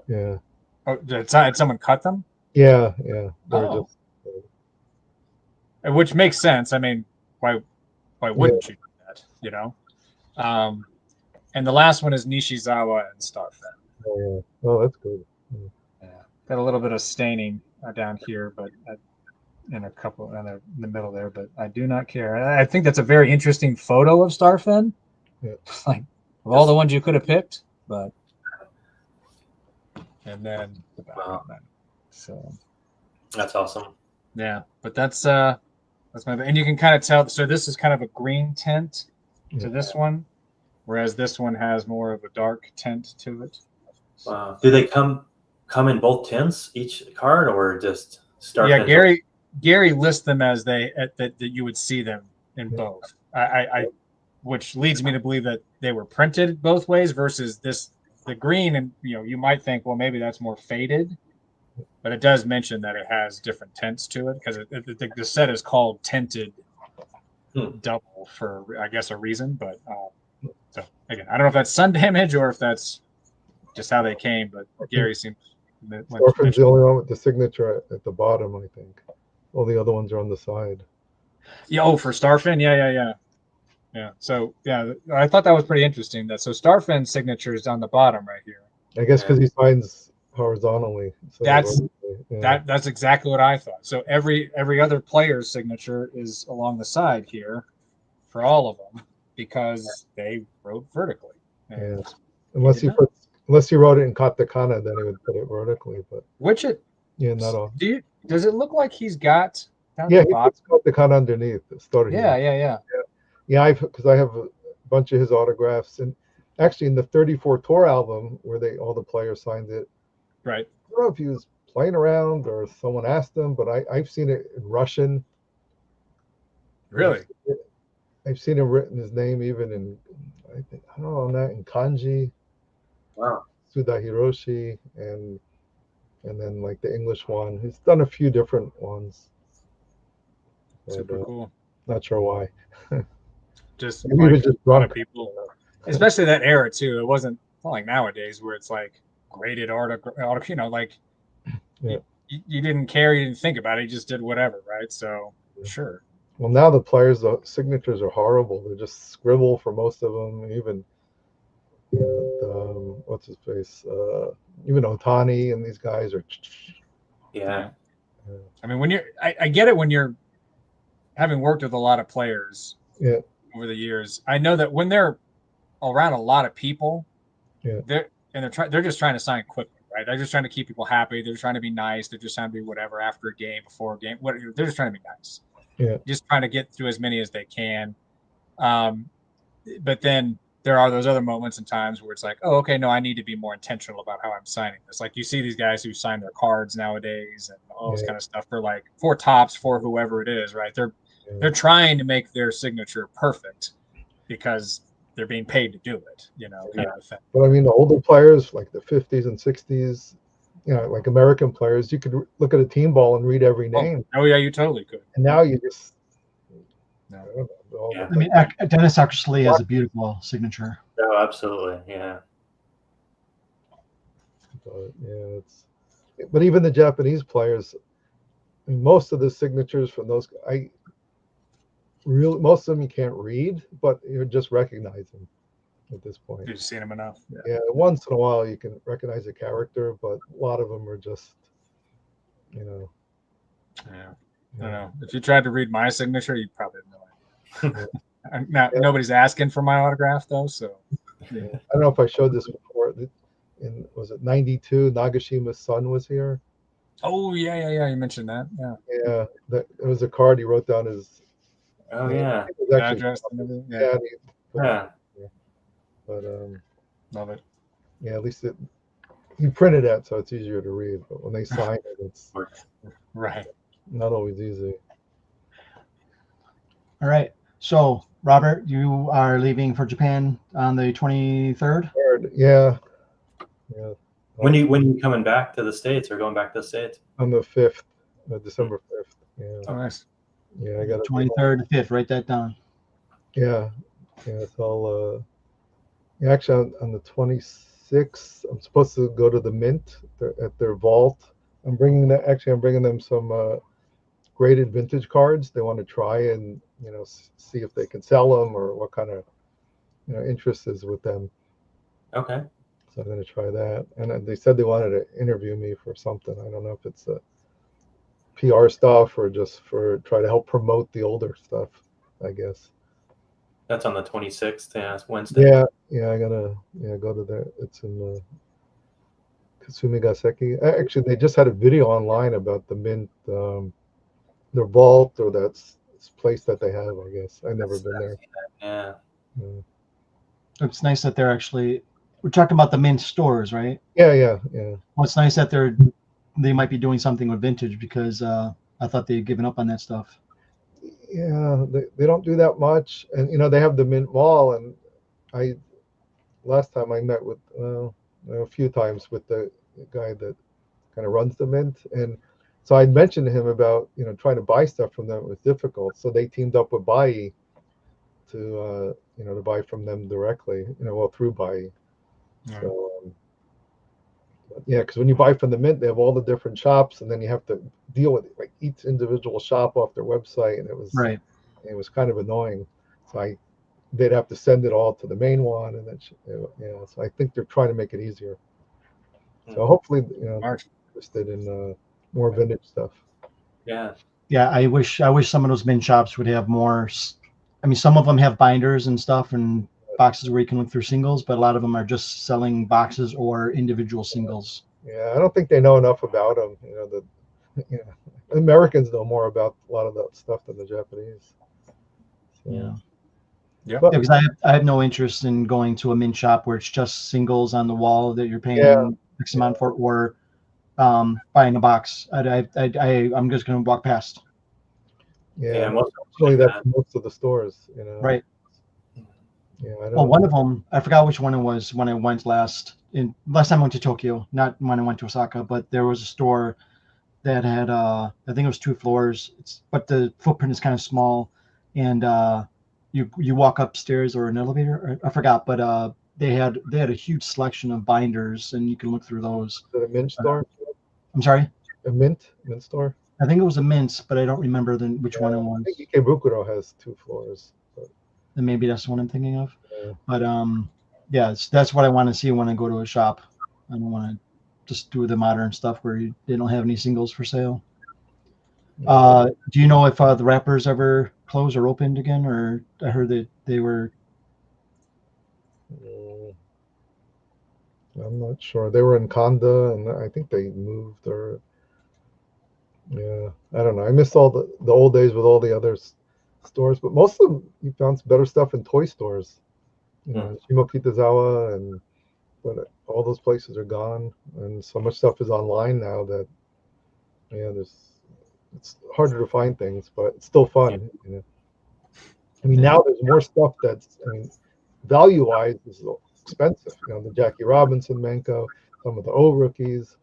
Yeah. Oh, did someone cut them? Yeah. Oh. Which makes sense. I mean, why wouldn't you do that? You know. And the last one is Nishizawa and Starfin. Oh, yeah. Oh, that's good. Yeah. Got a little bit of staining down here, but in a couple in the middle there, but I do not care. I think that's a very interesting photo of Starfin. Yeah. Like of all the ones you could have picked, but and then the back of that. So that's awesome. Yeah, but that's my, and you can kind of tell. So this is kind of a green tint to this one, whereas this one has more of a dark tint to it. Wow. Do they come in both tints each card, or just start? Yeah, Gary lists them as that you would see them in both. I which leads me to believe that they were printed both ways versus the green, and you might think, well, maybe that's more faded, but it does mention that it has different tints to it because the set is called tinted double for, I guess, a reason. But so again, I don't know if that's sun damage or if that's just how they came, but Gary seems. Starfin's the only one with the signature at the bottom, I think. All the other ones are on the side. Yeah. Oh, for Starfin, yeah. So yeah, I thought that was pretty interesting. So Starfin's signature is on the bottom right here. I guess because he signs horizontally. So that's Yeah. That's exactly what I thought. So every other player's signature is along the side here for all of them because they wrote vertically. And Unless you wrote it in katakana, then he would put it vertically. But which it not all. Does it look like he's got down Yeah, at the he bottom? puts katakana underneath. Yeah. Because I have a bunch of his autographs, and actually in the 34 tour album where all the players signed it. Right. I don't know if he was playing around or someone asked him, but I've seen it in Russian. Really? I've seen him written his name even in, I don't know, in kanji. Wow. Suda Hiroshi, and then like the English one. He's done a few different ones. Super cool. Not sure why. Just Maybe he was just drunk. People, especially that era too. It wasn't like nowadays where it's like graded article, like you didn't care, you didn't think about it, you just did whatever, right? So sure. Well, now the players' signatures are horrible. They're just scribble for most of them. Even what's his face? Even Otani and these guys are. Yeah. I mean, when I get it when you're having worked with a lot of players. Yeah. Over the years, I know that when they're around a lot of people, they're just trying to sign quickly, right? They're just trying to keep people happy. They're trying to be nice. They're just trying to be whatever after a game, before a game. They're just trying to be nice. Yeah. Just trying to get through as many as they can. But then there are those other moments and times where it's like, oh, okay, no, I need to be more intentional about how I'm signing this. Like you see these guys who sign their cards nowadays and all this kind of stuff for Topps, for whoever it is, right? They're trying to make their signature perfect because they're being paid to do it, kind of thing. But I mean, the older players, like the 50s and 60s, like American players, you could look at a team ball and read every name. Oh yeah, you totally could. And now you just. I mean, Dennis actually has a beautiful signature. Oh, absolutely, yeah. But even the Japanese players, most of the signatures from those, most of them you can't read, but you just recognize them at this point. You've seen them enough. Yeah, once in a while you can recognize a character, but a lot of them are just, Yeah. I don't know. If you tried to read my signature, you'd probably have no idea. Nobody's asking for my autograph though, so. Yeah. I don't know if I showed this before. Was it 92? Nagashima's son was here. Oh yeah. You mentioned that. Yeah. Yeah, it was a card he wrote down his. Oh yeah. Address and everything. Yeah. But love it. Yeah, at least he printed it, so it's easier to read. But when they sign it, it's right. Not always easy. All right. So, Robert, you are leaving for Japan on the 23rd? Yeah. When you coming back to the States or going back to the States? On the 5th, December 5th. Yeah. Oh, nice. Yeah, I got 23rd to 5th. Write that down. Yeah. It's all. Actually, on the 26th, I'm supposed to go to the Mint at their vault. I'm bringing them some graded vintage cards. They want to try and see if they can sell them or what kind of interest is with them. Okay. So I'm going to try that. And they said they wanted to interview me for something. I don't know if it's a PR stuff or just try to help promote the older stuff, I guess. That's on the 26th. Yeah, it's Wednesday. Yeah. I gotta go to that. It's in Kasumigaseki. Actually, they just had a video online about the Mint, their vault or that place that they have. I guess I've never been there. Yeah. It's nice that they're actually. We're talking about the Mint stores, right? Yeah. Well, it's nice that they might be doing something with vintage because I thought they had given up on that stuff. Yeah, they don't do that much, and they have the Mint Mall, and last time I met with a few times with the guy that kind of runs the Mint, and so I mentioned to him about trying to buy stuff from them. It was difficult, so they teamed up with Bai to to buy from them directly, through Bai. Right. So because when you buy from the Mint, they have all the different shops, and then you have to deal with like each individual shop off their website, and it was kind of annoying. So they'd have to send it all to the main one, and then so I think they're trying to make it easier. So hopefully, interested in more vintage stuff. Yeah. Yeah, I wish some of those mint shops would have more. I mean, some of them have binders and stuff and boxes where you can look through singles, but a lot of them are just selling boxes or individual singles. Yeah, I don't think they know enough about them. Americans know more about a lot of that stuff than the Japanese. So, Yeah. Yep. But, Yeah, because I have no interest in going to a mint shop where it's just singles on the wall that you're paying Yeah. X amount for, or buying a box. I'm just going to walk past. yeah, most actually, like that's most of the stores. Right. Yeah, I don't Well, know. one of them, I forgot which one it was when I went last time I went to Tokyo, not when I went to Osaka, but there was a store that had I think it was 2 floors, but the footprint is kind of small, and you walk upstairs or an elevator, I forgot, but they had a huge selection of binders, and you can look through those. Is it a mint store? I'm sorry, A mint store? I think it was a mint, but I don't remember which one it I was. think Ikebukuro has 2 floors. But, And maybe that's the one I'm thinking of. yeah. But yeah, that's what I want to see when I go to a shop. I don't want to just do the modern stuff where they don't have any singles for sale. Do you know if the wrappers ever closed or opened again? Or I heard that they were. I'm not sure. They were in Kanda, and I think they moved. Or yeah, I don't know. I missed all the old days with all the other stores, but most of them you found some better stuff in toy stores. Shimo Kitazawa, but all those places are gone, and so much stuff is online now that it's harder to find things, but it's still fun. I mean, now there's more stuff that's, value-wise is expensive. The Jackie Robinson Menko, some of the old rookies,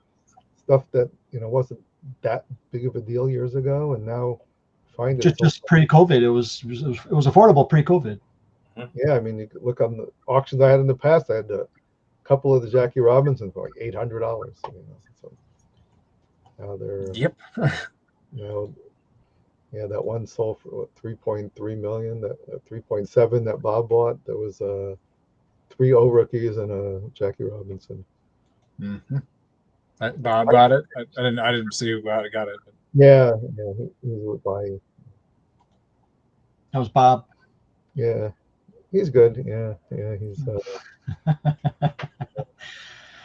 stuff that wasn't that big of a deal years ago, and now find it just pre-COVID. It was affordable pre-COVID. Yeah, I mean, you could look on the auctions I had in the past. I had a couple of the Jackie Robinson for like $800. So now they're yeah, that one sold for what, 3.3 million. That 3.7 that Bob bought. There was 3 O rookies and a Jackie Robinson. Mm-hmm. Bob bought it. I didn't see who got it. But... Yeah, he was buying. That was Bob. Yeah, he's good. Yeah, he's.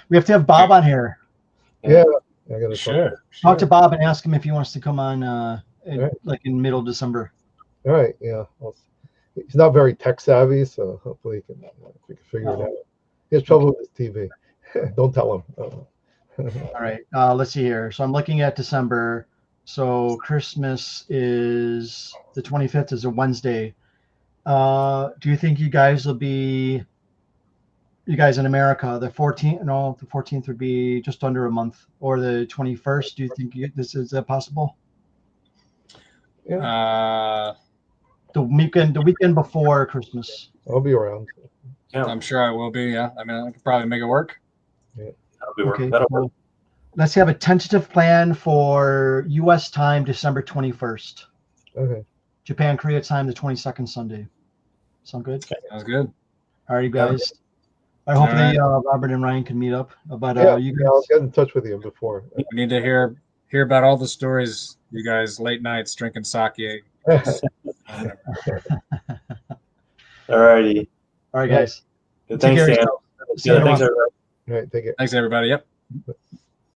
We have to have Bob on here. Yeah, I gotta talk to Bob and ask him if he wants to come on like in middle of December. All right, yeah. He's not very tech savvy, so hopefully we can figure it out. He has trouble with his TV. Don't tell him. All right, let's see here. So I'm looking at December. So Christmas is the 25th is a Wednesday. Do you think you guys will be? You guys in America, the 14th? No, the 14th would be just under a month, or the 21st. Do you think is that possible? Yeah. The weekend before Christmas. I'll be around. Yeah. I'm sure I will be. Yeah, I mean, I could probably make it work. Yeah. Okay. Well, let's have a tentative plan for U.S. time December 21st. Okay. Japan, Korea time the 22nd Sunday. Sound good? Sounds good. All right, guys. Hopefully Robert and Ryan can meet up. But you guys... I'll get in touch with you before. We need to hear about all the stories you guys late nights drinking sake. All righty. All right, guys. Thanks, Dan. Thanks, everybody. Thanks, everybody. Yep.